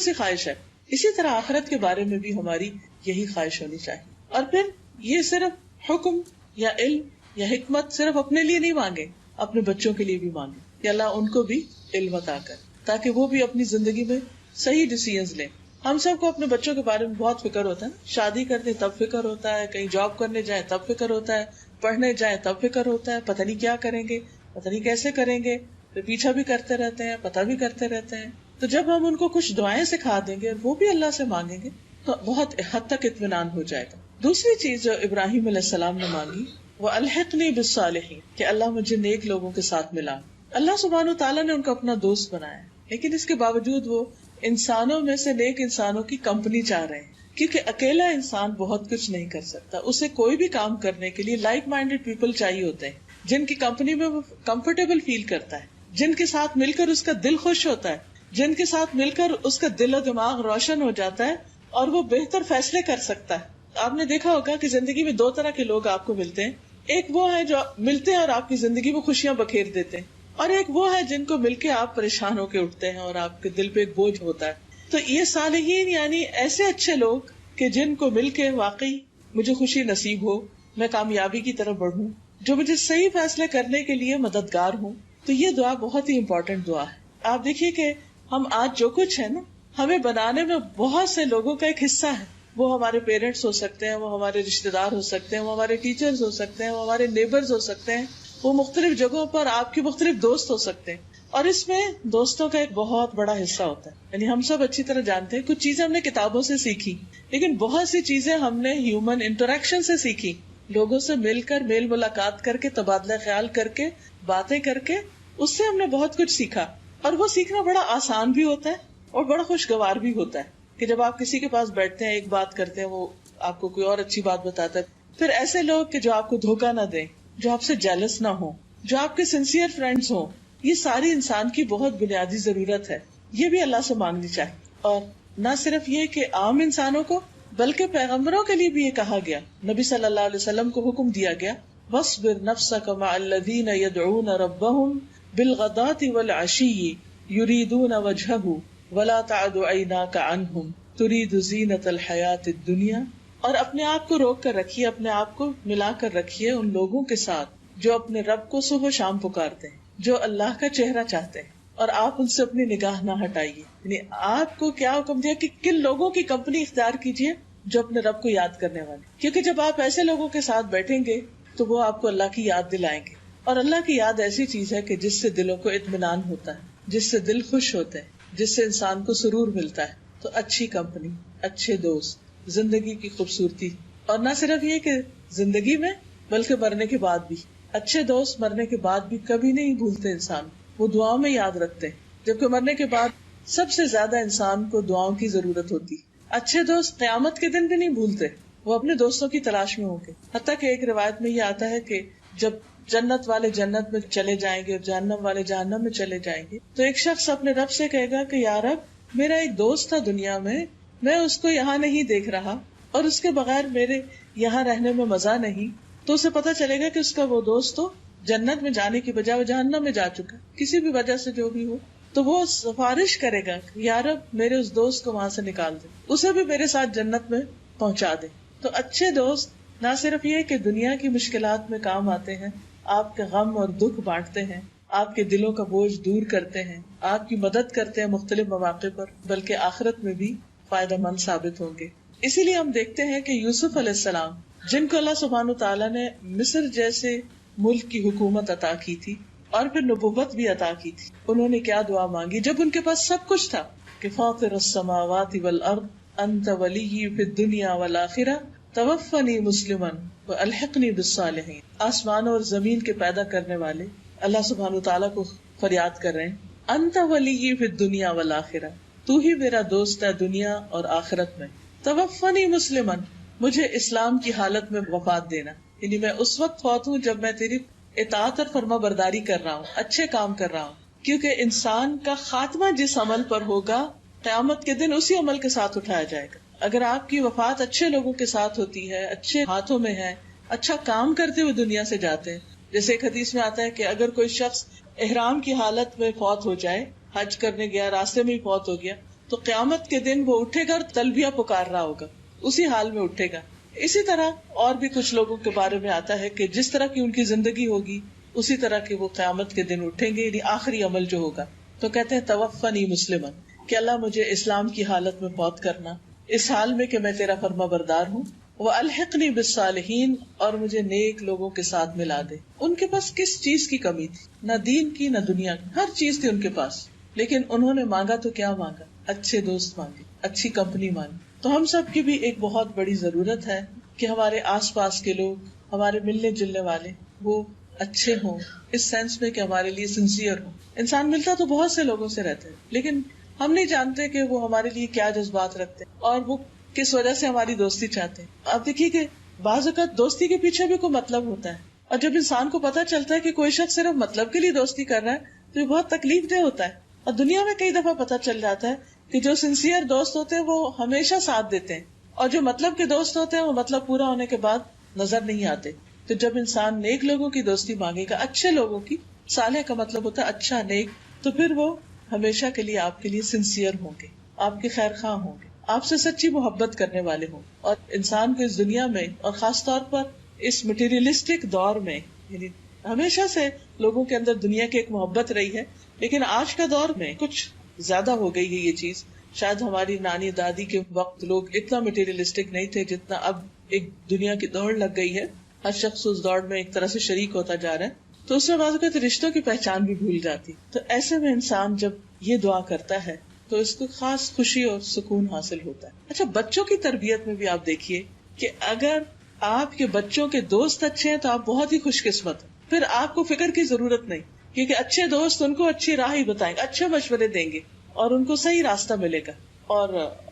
سی خواہش ہے. اسی طرح آخرت کے بارے میں بھی ہماری یہی خواہش ہونی چاہیے. اور پھر یہ صرف حکم یا علم یا حکمت صرف اپنے لیے نہیں مانگے، اپنے بچوں کے لیے بھی مانگے کہ اللہ ان کو بھی علم عطا کر تاکہ وہ بھی اپنی زندگی میں صحیح ڈیسیژنز لیں. ہم سب کو اپنے بچوں کے بارے میں بہت فکر ہوتا ہے، شادی کرتے تب فکر ہوتا ہے، کہیں جاب کرنے جائیں تب فکر ہوتا ہے، پڑھنے جائیں تب فکر ہوتا ہے، پتہ نہیں کیا کریں گے، پتہ نہیں کیسے کریں گے، پھر پیچھا بھی کرتے رہتے ہیں، پتہ بھی کرتے رہتے ہیں. تو جب ہم ان کو کچھ دعائیں سکھا دیں گے اور وہ بھی اللہ سے مانگیں گے تو بہت حد تک اطمینان ہو جائے گا. دوسری چیز جو ابراہیم علیہ السلام نے مانگی وہ الحقنی بالصالحین، کہ اللہ مجھے نیک لوگوں کے ساتھ ملا. اللہ سبحانہ وتعالیٰ نے ان کو اپنا دوست بنایا، لیکن اس کے باوجود وہ انسانوں میں سے نیک انسانوں کی کمپنی چاہ رہے ہیں، کیونکہ اکیلا انسان بہت کچھ نہیں کر سکتا. اسے کوئی بھی کام کرنے کے لیے لائک مائنڈیڈ پیپل چاہیے ہوتے ہیں، جن کی کمپنی میں وہ کمفرٹیبل فیل کرتا ہے، جن کے ساتھ مل کر اس کا دل خوش ہوتا ہے، جن کے ساتھ مل کر اس کا دل و دماغ روشن ہو جاتا ہے اور وہ بہتر فیصلے کر سکتا ہے. آپ نے دیکھا ہوگا کہ زندگی میں 2 طرح کے لوگ آپ کو ملتے ہیں. ایک وہ ہے جو ملتے ہیں اور آپ کی زندگی میں خوشیاں بکھیر دیتے ہیں، اور ایک وہ ہے جن کو مل کے آپ پریشان ہو کے اٹھتے ہیں اور آپ کے دل پہ ایک بوجھ ہوتا ہے. تو یہ صالحین یعنی ایسے اچھے لوگ کہ جن کو مل کے واقعی مجھے خوشی نصیب ہو، میں کامیابی کی طرف بڑھوں، جو مجھے صحیح فیصلے کرنے کے لیے مددگار ہوں. تو یہ دعا بہت ہی امپورٹنٹ دعا ہے. آپ دیکھیے کہ ہم آج جو کچھ ہے نا، ہمیں بنانے میں بہت سے لوگوں کا ایک حصہ ہے. وہ ہمارے پیرنٹس ہو سکتے ہیں، وہ ہمارے رشتے دار ہو سکتے ہیں، وہ ہمارے ٹیچرز ہو سکتے ہیں، وہ ہمارے نیبرز ہو سکتے ہیں، وہ مختلف جگہوں پر آپ کے مختلف دوست ہو سکتے ہیں. اور اس میں دوستوں کا ایک بہت بڑا حصہ ہوتا ہے. یعنی ہم سب اچھی طرح جانتے ہیں کچھ چیزیں ہم نے کتابوں سے سیکھی، لیکن بہت سی چیزیں ہم نے ہیومن انٹریکشن سے سیکھی. لوگوں سے مل کر، میل ملاقات کر کے، تبادلہ خیال کر کے، باتیں کر کے، اس سے ہم نے بہت کچھ سیکھا. اور وہ سیکھنا بڑا آسان بھی ہوتا ہے اور بڑا خوشگوار بھی ہوتا ہے کہ جب آپ کسی کے پاس بیٹھتے ہیں، ایک بات کرتے ہیں، وہ آپ کو کوئی اور اچھی بات بتاتا ہے. پھر ایسے لوگ کہ جو آپ کو دھوکہ نہ دیں، جو آپ سے جیلس نہ ہوں، جو آپ کے سنسیئر فرینڈز ہوں، یہ ساری انسان کی بہت بنیادی ضرورت ہے. یہ بھی اللہ سے مانگنی چاہیے. اور نہ صرف یہ کہ عام انسانوں کو، بلکہ پیغمبروں کے لیے بھی یہ کہا گیا. نبی صلی اللہ علیہ وسلم کو حکم دیا گیا وَاصْبِرْ نَفْسَكَ مَعَ الَّذِينَ يَدْعُونَ رَبَّهُمْ بِالْغَدَاةِ وَالْعَشِيِّ يُرِيدُونَ وَجْهَهُ وَلَا تَعْدُ عَيْنَاكَ عَنْهُمْ تُرِيدُ زِينَةَ الْحَيَاةِ الدُّنْيَا. اور اپنے آپ کو روک کر رکھیے، اپنے آپ کو ملا کر رکھیے ان لوگوں کے ساتھ جو اپنے رب کو صبح و شام پکارتے ہیں، جو اللہ کا چہرہ چاہتے ہیں، اور آپ ان سے اپنی نگاہ نہ ہٹائیے. یعنی آپ کو کیا حکم دیا کہ کن لوگوں کی کمپنی اختیار کیجیے؟ جو اپنے رب کو یاد کرنے والے. کیونکہ جب آپ ایسے لوگوں کے ساتھ بیٹھیں گے تو وہ آپ کو اللہ کی یاد دلائیں گے. اور اللہ کی یاد ایسی چیز ہے کہ جس سے دلوں کو اطمینان ہوتا ہے، جس سے دل خوش ہوتے ہیں، جس سے انسان کو سرور ملتا ہے. تو اچھی کمپنی، اچھے دوست زندگی کی خوبصورتی. اور نہ صرف یہ کہ زندگی میں، بلکہ مرنے کے بعد بھی. اچھے دوست مرنے کے بعد بھی کبھی نہیں بھولتے انسان، وہ دعاؤں میں یاد رکھتے ہیں. جبکہ مرنے کے بعد سب سے زیادہ انسان کو دعاؤں کی ضرورت ہوتی. اچھے دوست قیامت کے دن بھی نہیں بھولتے، وہ اپنے دوستوں کی تلاش میں ہوں گے. حتیٰ کہ ایک روایت میں یہ آتا ہے کہ جب جنت والے جنت میں چلے جائیں گے اور جہنم والے جہنم میں چلے جائیں گے تو ایک شخص اپنے رب سے کہے گا کہ یا رب، میرا ایک دوست تھا دنیا میں اس کو یہاں نہیں دیکھ رہا اور اس کے بغیر میرے یہاں رہنے میں مزہ نہیں. تو اسے پتا چلے گا کہ اس کا وہ دوست تو جنت میں جانے کی بجائے وہ جہنم میں جا چکا، کسی بھی وجہ سے جو بھی ہو. تو وہ سفارش کرے گا کہ یا رب میرے اس دوست کو وہاں سے نکال دے، اسے بھی میرے ساتھ جنت میں پہنچا دے. تو اچھے دوست نہ صرف یہ کہ دنیا کی مشکلات میں کام آتے ہیں، آپ کے غم اور دکھ بانٹتے ہیں، آپ کے دلوں کا بوجھ دور کرتے ہیں، آپ کی مدد کرتے ہیں مختلف مواقع پر، بلکہ آخرت میں بھی فائدہ مند ثابت ہوں گے. اسی لیے ہم دیکھتے ہیں کہ یوسف علیہ السلام، جن کو اللہ سبحانہ تعالیٰ نے مصر جیسے ملک کی حکومت عطا کی تھی اور پھر نبوت بھی عطا کی تھی، انہوں نے کیا دعا مانگی جب ان کے پاس سب کچھ تھا کہ فاطر السماوات والارض انت ولی فی الدنیا والآخرہ توفنی مسلما والحقنی بالصالحین. آسمان اور زمین کے پیدا کرنے والے اللہ سبحانہ تعالیٰ کو فریاد کر رہے ہیں، انت ولی فی الدنیا والآخرہ، تو ہی میرا دوست ہے دنیا اور آخرت میں. توفنی مسلما، مجھے اسلام کی حالت میں وفات دینا، یعنی میں اس وقت فوت ہوں جب میں تیری اطاعت اور فرما برداری کر رہا ہوں، اچھے کام کر رہا ہوں. کیونکہ انسان کا خاتمہ جس عمل پر ہوگا قیامت کے دن اسی عمل کے ساتھ اٹھایا جائے گا. اگر آپ کی وفات اچھے لوگوں کے ساتھ ہوتی ہے، اچھے ہاتھوں میں ہے، اچھا کام کرتے ہوئے دنیا سے جاتے ہیں. جیسے ایک حدیث میں آتا ہے کہ اگر کوئی شخص احرام کی حالت میں فوت ہو جائے، حج کرنے گیا راستے میں ہی فوت ہو گیا، تو قیامت کے دن وہ اٹھے گا اور تلبیہ پکار رہا ہوگا، اسی حال میں اٹھے گا. اسی طرح اور بھی کچھ لوگوں کے بارے میں آتا ہے کہ جس طرح کی ان کی زندگی ہوگی اسی طرح کے وہ قیامت کے دن اٹھیں گے، یعنی آخری عمل جو ہوگا. تو کہتے ہیں توفنی مسلمن، کہ اللہ مجھے اسلام کی حالت میں فوت کرنا، اس حال میں کہ میں تیرا فرما بردار ہوں. والحقنی بالصالحین، اور مجھے نیک لوگوں کے ساتھ ملا دے. ان کے پاس کس چیز کی کمی تھی؟ نہ دین کی نہ دنیا کی، ہر چیز تھی ان کے پاس، لیکن انہوں نے مانگا تو کیا مانگا؟ اچھے دوست مانگے، اچھی کمپنی مانگی. تو ہم سب کی بھی ایک بہت بڑی ضرورت ہے کہ ہمارے آس پاس کے لوگ، ہمارے ملنے جلنے والے، وہ اچھے ہوں، اس سینس میں کہ ہمارے لیے سنسیئر ہوں. انسان ملتا تو بہت سے لوگوں سے رہتے ہیں، لیکن ہم نہیں جانتے کہ وہ ہمارے لیے کیا جذبات رکھتے ہیں اور وہ کس وجہ سے ہماری دوستی چاہتے ہیں. آپ دیکھیے کہ بعض اوقات دوستی کے پیچھے بھی کوئی مطلب ہوتا ہے، اور جب انسان کو پتا چلتا ہے کہ کوئی شخص صرف مطلب کے لیے دوستی کر رہا ہے تو یہ بہت تکلیف دہ ہوتا ہے. اور دنیا میں کئی دفعہ پتا چل جاتا ہے کہ جو سنسیئر دوست ہوتے ہیں وہ ہمیشہ ساتھ دیتے ہیں، اور جو مطلب کے دوست ہوتے ہیں وہ مطلب پورا ہونے کے بعد نظر نہیں آتے. تو جب انسان نیک لوگوں کی دوستی مانگے گا، اچھے لوگوں کی، صالح کا مطلب ہوتا ہے اچھا، نیک، تو پھر وہ ہمیشہ کے لیے آپ کے لیے سنسیئر ہوں گے، آپ کے خیر خواہ ہوں گے، آپ سے سچی محبت کرنے والے ہوں. اور انسان کو اس دنیا میں اور خاص طور پر اس مٹیریلسٹک دور میں، یعنی ہمیشہ سے لوگوں کے اندر دنیا کی ایک محبت رہی ہے، لیکن آج کا دور میں کچھ زیادہ ہو گئی ہے یہ چیز. شاید ہماری نانی دادی کے وقت لوگ اتنا مٹیریلسٹک نہیں تھے جتنا اب ایک دنیا کی دوڑ لگ گئی ہے، ہر شخص اس دوڑ میں ایک طرح سے شریک ہوتا جا رہا ہے، تو اس میں بعض اوقات رشتوں کی پہچان بھی بھول جاتی. تو ایسے میں انسان جب یہ دعا کرتا ہے تو اس کو خاص خوشی اور سکون حاصل ہوتا ہے. اچھا، بچوں کی تربیت میں بھی آپ دیکھیے کہ اگر آپ کے بچوں کے دوست اچھے ہیں تو آپ بہت ہی خوش قسمت ہیں، پھر آپ کو فکر کی ضرورت نہیں، کیونکہ اچھے دوست ان کو اچھی راہ ہی بتائیں گے، اچھے مشورے دیں گے اور ان کو صحیح راستہ ملے گا. اور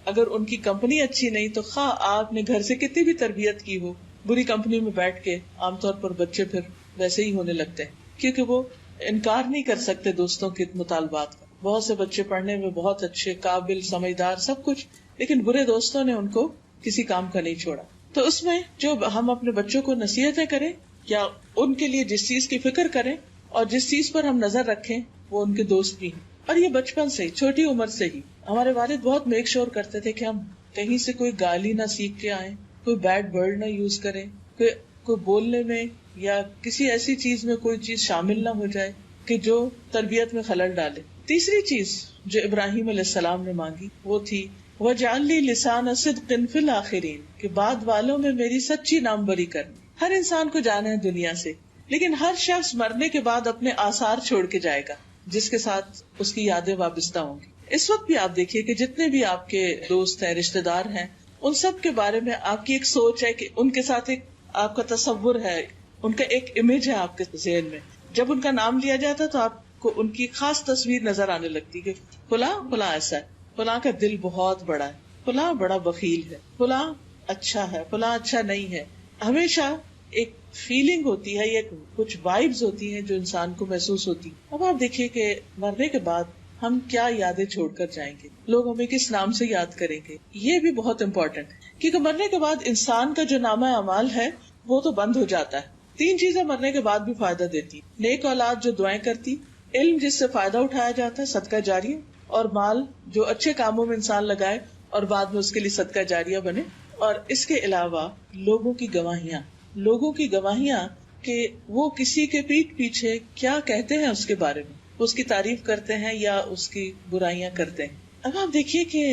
اگر ان کی کمپنی اچھی نہیں تو خواہ آپ نے گھر سے کتنی بھی تربیت کی ہو، بری کمپنی میں بیٹھ کے عام طور پر بچے پھر ویسے ہی ہونے لگتے ہیں، کیونکہ وہ انکار نہیں کر سکتے دوستوں کے مطالبات کا. بہت سے بچے پڑھنے میں بہت اچھے، قابل، سمجھدار، سب کچھ، لیکن برے دوستوں نے ان کو کسی کام کا نہیں چھوڑا. تو اس میں جو ہم اپنے بچوں کو نصیحتیں کریں یا ان کے لیے جس چیز کی فکر کریں اور جس چیز پر ہم نظر رکھیں وہ ان کے دوست بھی ہیں. اور یہ بچپن سے، چھوٹی عمر سے ہی ہمارے والد بہت میک شور کرتے تھے کہ ہم کہیں سے کوئی گالی نہ سیکھ کے آئیں، کوئی بیڈ ورڈ نہ یوز کریں، کوئی بولنے میں یا کسی ایسی چیز میں کوئی چیز شامل نہ ہو جائے کہ جو تربیت میں خلل ڈالے. تیسری چیز جو ابراہیم علیہ السلام نے مانگی وہ تھی وَاجْعَلْ لِي لِسَانَ صِدْقٍ فِي الْآخِرِينَ، کہ بعد والوں میں میری سچی نام بری کرنی. ہر انسان کو جانا ہے دنیا سے، لیکن ہر شخص مرنے کے بعد اپنے آثار چھوڑ کے جائے گا جس کے ساتھ اس کی یادیں وابستہ ہوں گی. اس وقت بھی آپ دیکھیے کہ جتنے بھی آپ کے دوست ہیں، رشتے دار ہیں، ان سب کے بارے میں آپ کی ایک سوچ ہے کہ ان کے ساتھ ایک آپ کا تصور ہے، ان کا ایک امیج ہے آپ کے ذہن میں. جب ان کا نام لیا جاتا تو آپ کو ان کی خاص تصویر نظر آنے لگتی کہ فلاں فلاں ایسا ہے، فلاں کا دل بہت بڑا ہے، فلاں بڑا بخیل ہے، فلاں اچھا ہے، فلاں اچھا نہیں ہے. ہمیشہ ایک فیلنگ ہوتی ہے یا کچھ وائبز ہوتی ہیں جو انسان کو محسوس ہوتی. اب آپ دیکھیے کہ مرنے کے بعد ہم کیا یادیں چھوڑ کر جائیں گے، لوگ ہمیں کس نام سے یاد کریں گے، یہ بھی بہت امپورٹنٹ ہے. کیونکہ مرنے کے بعد انسان کا جو نامہ اعمال ہے وہ تو بند ہو جاتا ہے. 3 چیزیں مرنے کے بعد بھی فائدہ دیتی: نیک اولاد جو دعائیں کرتی، علم جس سے فائدہ اٹھایا جاتا ہے، صدقہ جاریہ، اور مال جو اچھے کاموں میں انسان لگائے اور بعد میں اس کے لیے صدقہ جاریہ بنے. اور اس کے علاوہ لوگوں کی گواہیاں کہ وہ کسی کے پیٹھ پیچھے کیا کہتے ہیں اس کے بارے میں، اس کی تعریف کرتے ہیں یا اس کی برائیاں کرتے ہیں. اب آپ دیکھیے کہ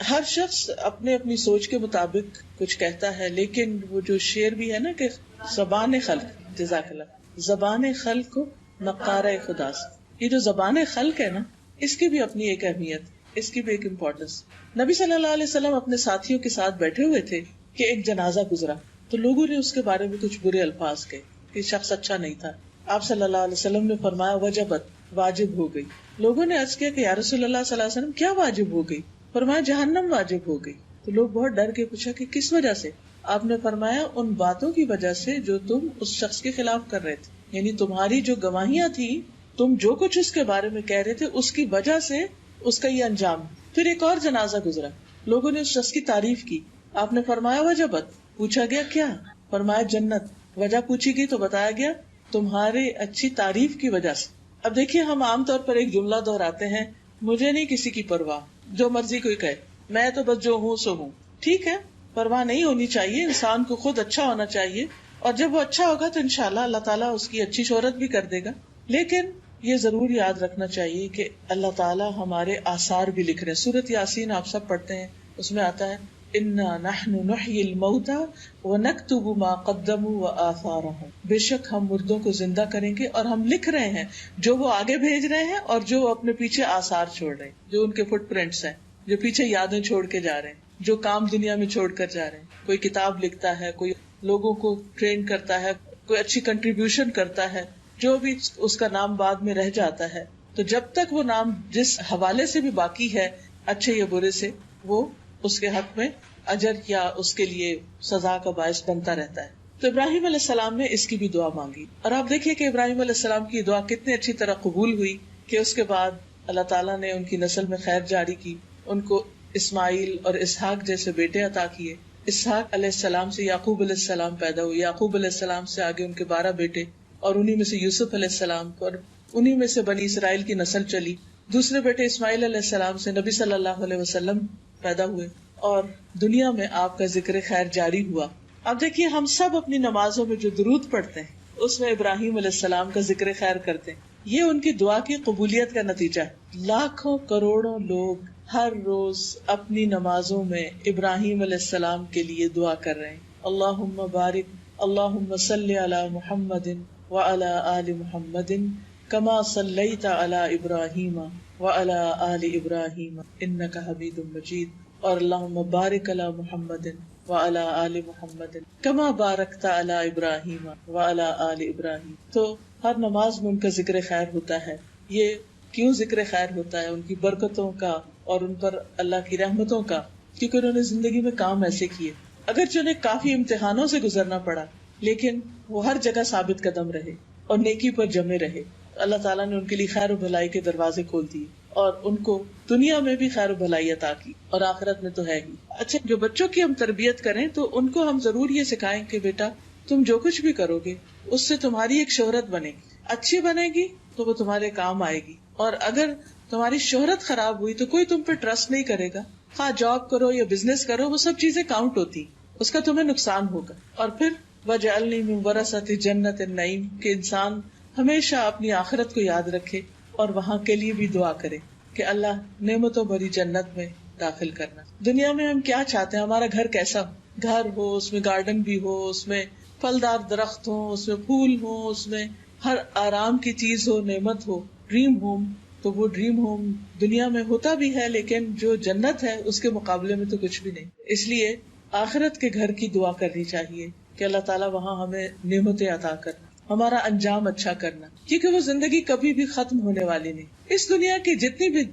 ہر شخص اپنے اپنی سوچ کے مطابق کچھ کہتا ہے، لیکن وہ جو شعر بھی ہے نا کہ زبان خلق، جزاک اللہ، زبان خلق کو نقارہ خدا سے، یہ جو زبان خلق ہے نا، اس کی بھی اپنی ایک اہمیت، اس کی بھی ایک امپورٹنس. نبی صلی اللہ علیہ وسلم اپنے ساتھیوں کے ساتھ بیٹھے ہوئے تھے کہ ایک جنازہ گزرا تو لوگوں نے اس کے بارے میں کچھ برے الفاظ کہے کہ شخص اچھا نہیں تھا. آپ صلی اللہ علیہ وسلم نے فرمایا وجبت، واجب ہو گئی. لوگوں نے عرض کیا کہ یا رسول اللہ صلی اللہ علیہ وسلم کیا واجب ہو گئی؟ فرمایا جہنم واجب ہو گئی. تو لوگ بہت ڈر کے پوچھا کہ کس وجہ سے؟ آپ نے فرمایا ان باتوں کی وجہ سے جو تم اس شخص کے خلاف کر رہے تھے، یعنی تمہاری جو گواہیاں تھی، تم جو کچھ اس کے بارے میں کہہ رہے تھے، اس کی وجہ سے اس کا یہ انجام. پھر ایک اور جنازہ گزرا، لوگوں نے اس شخص کی تعریف کی. آپ نے فرمایا وجبت، پوچھا گیا کیا؟ فرمایا جنت. وجہ پوچھی گئی تو بتایا گیا تمہاری اچھی تعریف کی وجہ سے. اب دیکھیے ہم عام طور پر ایک جملہ دہراتے ہیں، مجھے نہیں کسی کی پرواہ، جو مرضی کوئی کہے، میں تو بس جو ہوں سو ہوں. ٹھیک ہے، پرواہ نہیں ہونی چاہیے، انسان کو خود اچھا ہونا چاہیے، اور جب وہ اچھا ہوگا تو انشاءاللہ اللہ تعالیٰ اس کی اچھی شہرت بھی کر دے گا. لیکن یہ ضرور یاد رکھنا چاہیے کہ اللہ تعالیٰ ہمارے آثار بھی لکھ رہے ہیں. سورۃ یاسین آپ سب پڑھتے ہیں، اس میں آتا ہے انا نحن نحیی الموتى ونکتب ما قدموا وآثارهم، بے شک ہم مردوں کو زندہ کریں گے اور ہم لکھ رہے ہیں جو وہ آگے بھیج رہے ہیں اور جو وہ اپنے پیچھے آثار چھوڑ رہے ہیں، جو ان کے فٹ پرنٹس ہیں، جو پیچھے یادیں چھوڑ کے جا رہے ہیں، جو کام دنیا میں چھوڑ کر جا رہے ہیں. کوئی کتاب لکھتا ہے، کوئی لوگوں کو ٹرین کرتا ہے، کوئی اچھی کنٹریبیوشن کرتا ہے، جو بھی اس کا نام بعد میں رہ جاتا ہے. تو جب تک وہ نام جس حوالے سے بھی باقی ہے، اچھے یا برے سے، وہ اس کے حق میں اجر یا اس کے لیے سزا کا باعث بنتا رہتا ہے. تو ابراہیم علیہ السلام نے اس کی بھی دعا مانگی، اور آپ دیکھیے کہ ابراہیم علیہ السلام کی دعا کتنی اچھی طرح قبول ہوئی کہ اس کے بعد اللہ تعالیٰ نے ان کی نسل میں خیر جاری کی، ان کو اسماعیل اور اسحاق جیسے بیٹے عطا کیے. اسحاق علیہ السلام سے یعقوب علیہ السلام پیدا ہوئے، یعقوب علیہ السلام سے آگے ان کے 12 بیٹے، اور انہی میں سے یوسف علیہ السلام، اور انہی میں سے بنی اسرائیل کی نسل چلی. دوسرے بیٹے اسماعیل علیہ السلام سے نبی صلی اللہ علیہ وسلم پیدا ہوئے، اور دنیا میں آپ کا ذکر خیر جاری ہوا. اب دیکھیے ہم سب اپنی نمازوں میں جو درود پڑھتے ہیں اس میں ابراہیم علیہ السلام کا ذکر خیر کرتے ہیں. یہ ان کی دعا کی قبولیت کا نتیجہ ہے. لاکھوں کروڑوں لوگ ہر روز اپنی نمازوں میں ابراہیم علیہ السلام کے لیے دعا کر رہے ہیں. اللہم بارک، اللہم صلی علی محمد وعلی آل محمد کما صلیت علی ابراہیم وعلی آل ابراہیم انک حمید مجید، اور اللہم بارک علی محمد وعلی آل محمد کما بارکت علی ابراہیم وعلی آل ابراہیم. تو ہر نماز میں ان کا ذکر خیر ہوتا ہے. یہ کیوں ذکر خیر ہوتا ہے؟ ان کی برکتوں کا اور ان پر اللہ کی رحمتوں کا، کیونکہ انہوں نے زندگی میں کام ایسے کیے. اگرچہ انہیں کافی امتحانوں سے گزرنا پڑا، لیکن وہ ہر جگہ ثابت قدم رہے اور نیکی پر جمے رہے. اللہ تعالیٰ نے ان کے لیے خیر و بھلائی کے دروازے کھول دیے، اور ان کو دنیا میں بھی خیر و بھلائی عطا کی، اور آخرت میں تو ہے ہی. اچھا، جو بچوں کی ہم تربیت کریں تو ان کو ہم ضرور یہ سکھائیں کہ بیٹا تم جو کچھ بھی کرو گے اس سے تمہاری ایک شہرت بنے گی، اچھی بنے گی تو وہ تمہارے کام آئے گی. اور اگر تمہاری شہرت خراب ہوئی تو کوئی تم پہ ٹرسٹ نہیں کرے گا. خواہ جاب کرو یا بزنس کرو، وہ سب چیزیں کاؤنٹ ہوتی، اس کا تمہیں نقصان ہوگا. اور پھر وَجَعَلْنِي مِن وَرَثَةِ جَنَّةِ النَّعِيمِ کہ انسان ہمیشہ اپنی آخرت کو یاد رکھے اور وہاں کے لیے بھی دعا کرے کہ اللہ نعمتوں بھری جنت میں داخل کرنا. دنیا میں ہم کیا چاہتے ہیں؟ ہمارا گھر کیسا ہو؟ گھر ہو، اس میں گارڈن بھی ہو، اس میں پھلدار درخت ہو، اس میں پھول ہو، اس میں ہر آرام کی چیز ہو، نعمت ہو، ڈریم ہوم. تو وہ ڈریم ہوم دنیا میں ہوتا بھی ہے، لیکن جو جنت ہے اس کے مقابلے میں تو کچھ بھی نہیں. اس لیے آخرت کے گھر کی دعا کرنی چاہیے کہ اللہ تعالیٰ وہاں ہمیں نعمتیں عطا کرنا، ہمارا انجام اچھا کرنا، کیونکہ وہ زندگی کبھی بھی ختم ہونے والی نہیں. اس دنیا کی جتنی بھی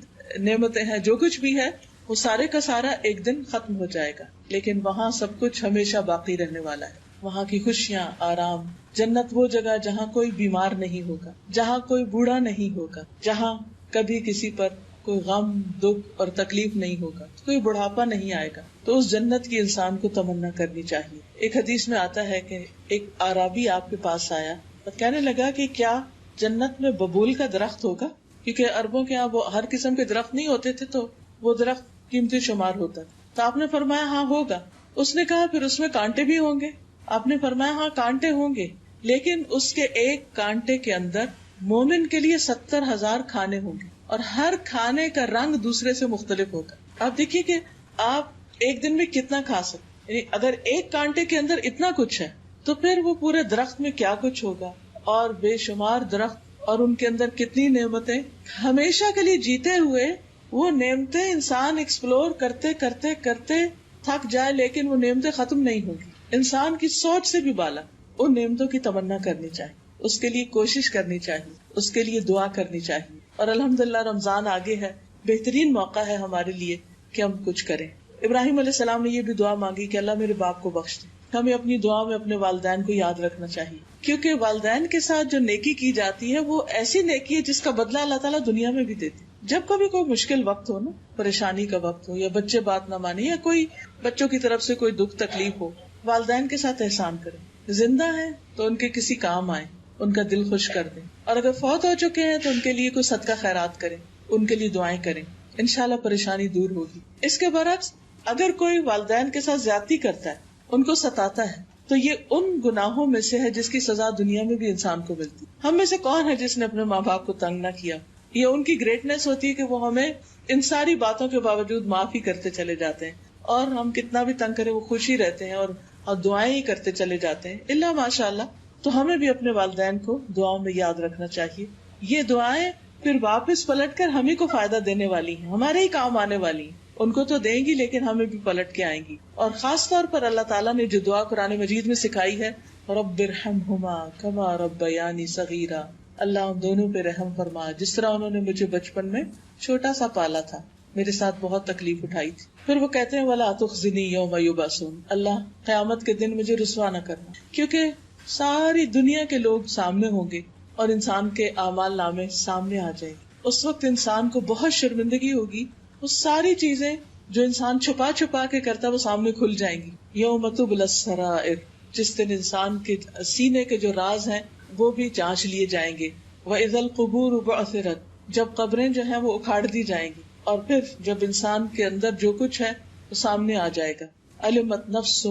نعمتیں ہیں، جو کچھ بھی ہے، وہ سارے کا سارا ایک دن ختم ہو جائے گا، لیکن وہاں سب کچھ ہمیشہ باقی رہنے والا ہے. وہاں کی خوشیاں، آرام. جنت وہ جگہ جہاں کوئی بیمار نہیں ہوگا، جہاں کوئی بوڑھا نہیں ہوگا، جہاں کبھی کسی پر کوئی غم، دکھ اور تکلیف نہیں ہوگا، کوئی بڑھاپا نہیں آئے گا. تو اس جنت کی انسان کو تمنا کرنی چاہیے. ایک حدیث میں آتا ہے کہ ایک اعرابی آپ کے پاس آیا اور کہنے لگا کہ کیا جنت میں ببول کا درخت ہوگا؟ کیونکہ عربوں کے یہاں وہ ہر قسم کے درخت نہیں ہوتے تھے، تو وہ درخت قیمتی شمار ہوتا تھا. تو آپ نے فرمایا ہاں ہوگا. اس نے کہا پھر اس میں کانٹے بھی ہوں گے؟ آپ نے فرمایا ہاں کانٹے ہوں گے، لیکن اس کے ایک کانٹے کے اندر مومن کے لیے 70,000 کھانے ہوں گے، اور ہر کھانے کا رنگ دوسرے سے مختلف ہوگا. آپ دیکھیے کہ آپ ایک دن میں کتنا کھا سکتے، یعنی اگر ایک کانٹے کے اندر اتنا کچھ ہے تو پھر وہ پورے درخت میں کیا کچھ ہوگا. اور بے شمار درخت اور ان کے اندر کتنی نعمتیں. ہمیشہ کے لیے جیتے ہوئے وہ نعمتیں انسان ایکسپلور کرتے کرتے کرتے تھک جائے، لیکن وہ نعمتیں ختم نہیں ہوگی. انسان کی سوچ سے بھی بالا ان نعمتوں کی تمنا کرنی چاہیے، اس کے لیے کوشش کرنی چاہیے، اس کے لیے دعا کرنی چاہیے. اور الحمدللہ رمضان آگے ہے، بہترین موقع ہے ہمارے لیے کہ ہم کچھ کریں. ابراہیم علیہ السلام نے یہ بھی دعا مانگی کہ اللہ میرے باپ کو بخش دے. ہمیں اپنی دعا میں اپنے والدین کو یاد رکھنا چاہیے، کیونکہ والدین کے ساتھ جو نیکی کی جاتی ہے وہ ایسی نیکی ہے جس کا بدلہ اللہ تعالیٰ دنیا میں بھی دیتی. جب کبھی کوئی مشکل وقت ہو نا، پریشانی کا وقت ہو، یا بچے بات نہ مانے، یا کوئی بچوں کی طرف سے کوئی دکھ تکلیف ہو، والدین کے ساتھ احسان کریں. زندہ ہیں تو ان کے کسی کام آئیں، ان کا دل خوش کر دیں. اور اگر فوت ہو چکے ہیں تو ان کے لیے کوئی صدقہ خیرات کریں، ان کے لیے دعائیں کریں، انشاءاللہ پریشانی دور ہوگی. اس کے برعکس اگر کوئی والدین کے ساتھ زیادتی کرتا ہے، ان کو ستاتا ہے، تو یہ ان گناہوں میں سے ہے جس کی سزا دنیا میں بھی انسان کو ملتی. ہم میں سے کون ہے جس نے اپنے ماں باپ کو تنگ نہ کیا؟ یہ ان کی گریٹنیس ہوتی ہے کہ وہ ہمیں ان ساری باتوں کے باوجود معاف ہی کرتے چلے جاتے ہیں، اور ہم کتنا بھی تنگ کریں وہ خوش ہی رہتے ہیں اور دعائیں ہی کرتے چلے جاتے ہیں الا ماشاء اللہ. تو ہمیں بھی اپنے والدین کو دعاؤں میں یاد رکھنا چاہیے. یہ دعائیں پھر واپس پلٹ کر ہمیں کو فائدہ دینے والی ہیں، ہمارے ہی کام آنے والی ہیں. ان کو تو دیں گی لیکن ہمیں بھی پلٹ کے آئیں گی. اور خاص طور پر اللہ تعالیٰ نے جو دعا قرآن مجید میں سکھائی ہے، رب ارحمہما کما ربیانی صغیرا، اللہ ان دونوں پہ رحم فرما جس طرح انہوں نے مجھے بچپن میں چھوٹا سا پالا تھا، میرے ساتھ بہت تکلیف اٹھائی تھی. پھر وہ کہتے ہیں ولا تخزنی یوم یبعثون، اللہ قیامت کے دن مجھے رسوا نہ کرنا، کیونکہ ساری دنیا کے لوگ سامنے ہوں گے اور انسان کے اعمال نامے سامنے آ جائیں گے. اس وقت انسان کو بہت شرمندگی ہوگی، وہ ساری چیزیں جو انسان چھپا چھپا کے کرتا وہ سامنے کھل جائیں گی. یوم تبلی السرائر، جس دن انسان کے سینے کے جو راز ہیں وہ بھی جانچ لیے جائیں گے. وَإِذَا الْقُبُورُ بُعْثِرَتْ، جب قبریں جو ہیں وہ اکھاڑ دی جائیں گی، اور پھر جب انسان کے اندر جو کچھ ہے وہ سامنے آ جائے گا. علمت نفس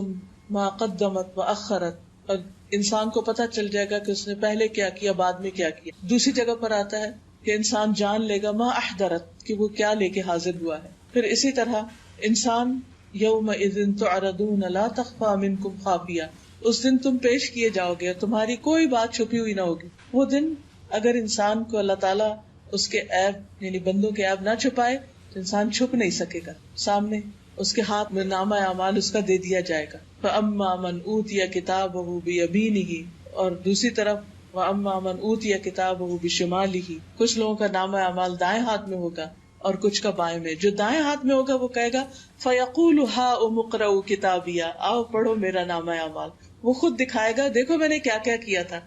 ما قدمت وأخرت، اور انسان کو پتہ چل جائے گا کہ اس نے پہلے کیا کیا بعد میں کیا کیا. دوسری جگہ پر آتا ہے کہ انسان جان لے گا ما احضرت، کہ وہ کیا لے کے حاضر ہوا ہے. پھر اسی طرح انسان یومئذ تعرضون لا تخفی منکم خافیہ، اس دن تم پیش کیے جاؤ گے، تمہاری کوئی بات چھپی ہوئی نہ ہوگی. وہ دن اگر انسان کو اللہ تعالیٰ اس کے عیب یعنی بندوں کے عیب نہ چھپائے تو انسان چھپ نہیں سکے گا. سامنے اس کے ہاتھ میں نامہ اعمال اس کا دے دیا جائے گا. فَأَمَّا مَنْ أُوتِيَ كِتَابَهُ بِيَمِينِهِ، اور دوسری طرف وَأَمَّا مَنْ أُوتِيَ كِتَابَهُ بِشِمَالِهِ، کچھ لوگوں کا نامہ اعمال دائیں ہاتھ میں ہوگا اور کچھ کا بائیں میں. جو دائیں ہاتھ میں ہوگا وہ کہے گا فَيَقُولُ هَاؤُمُ اقْرَءُوا كِتَابِيَهْ، آؤ پڑھو میرا نامہ اعمال. وہ خود دکھائے گا دیکھو میں نے کیا کیا کیا تھا.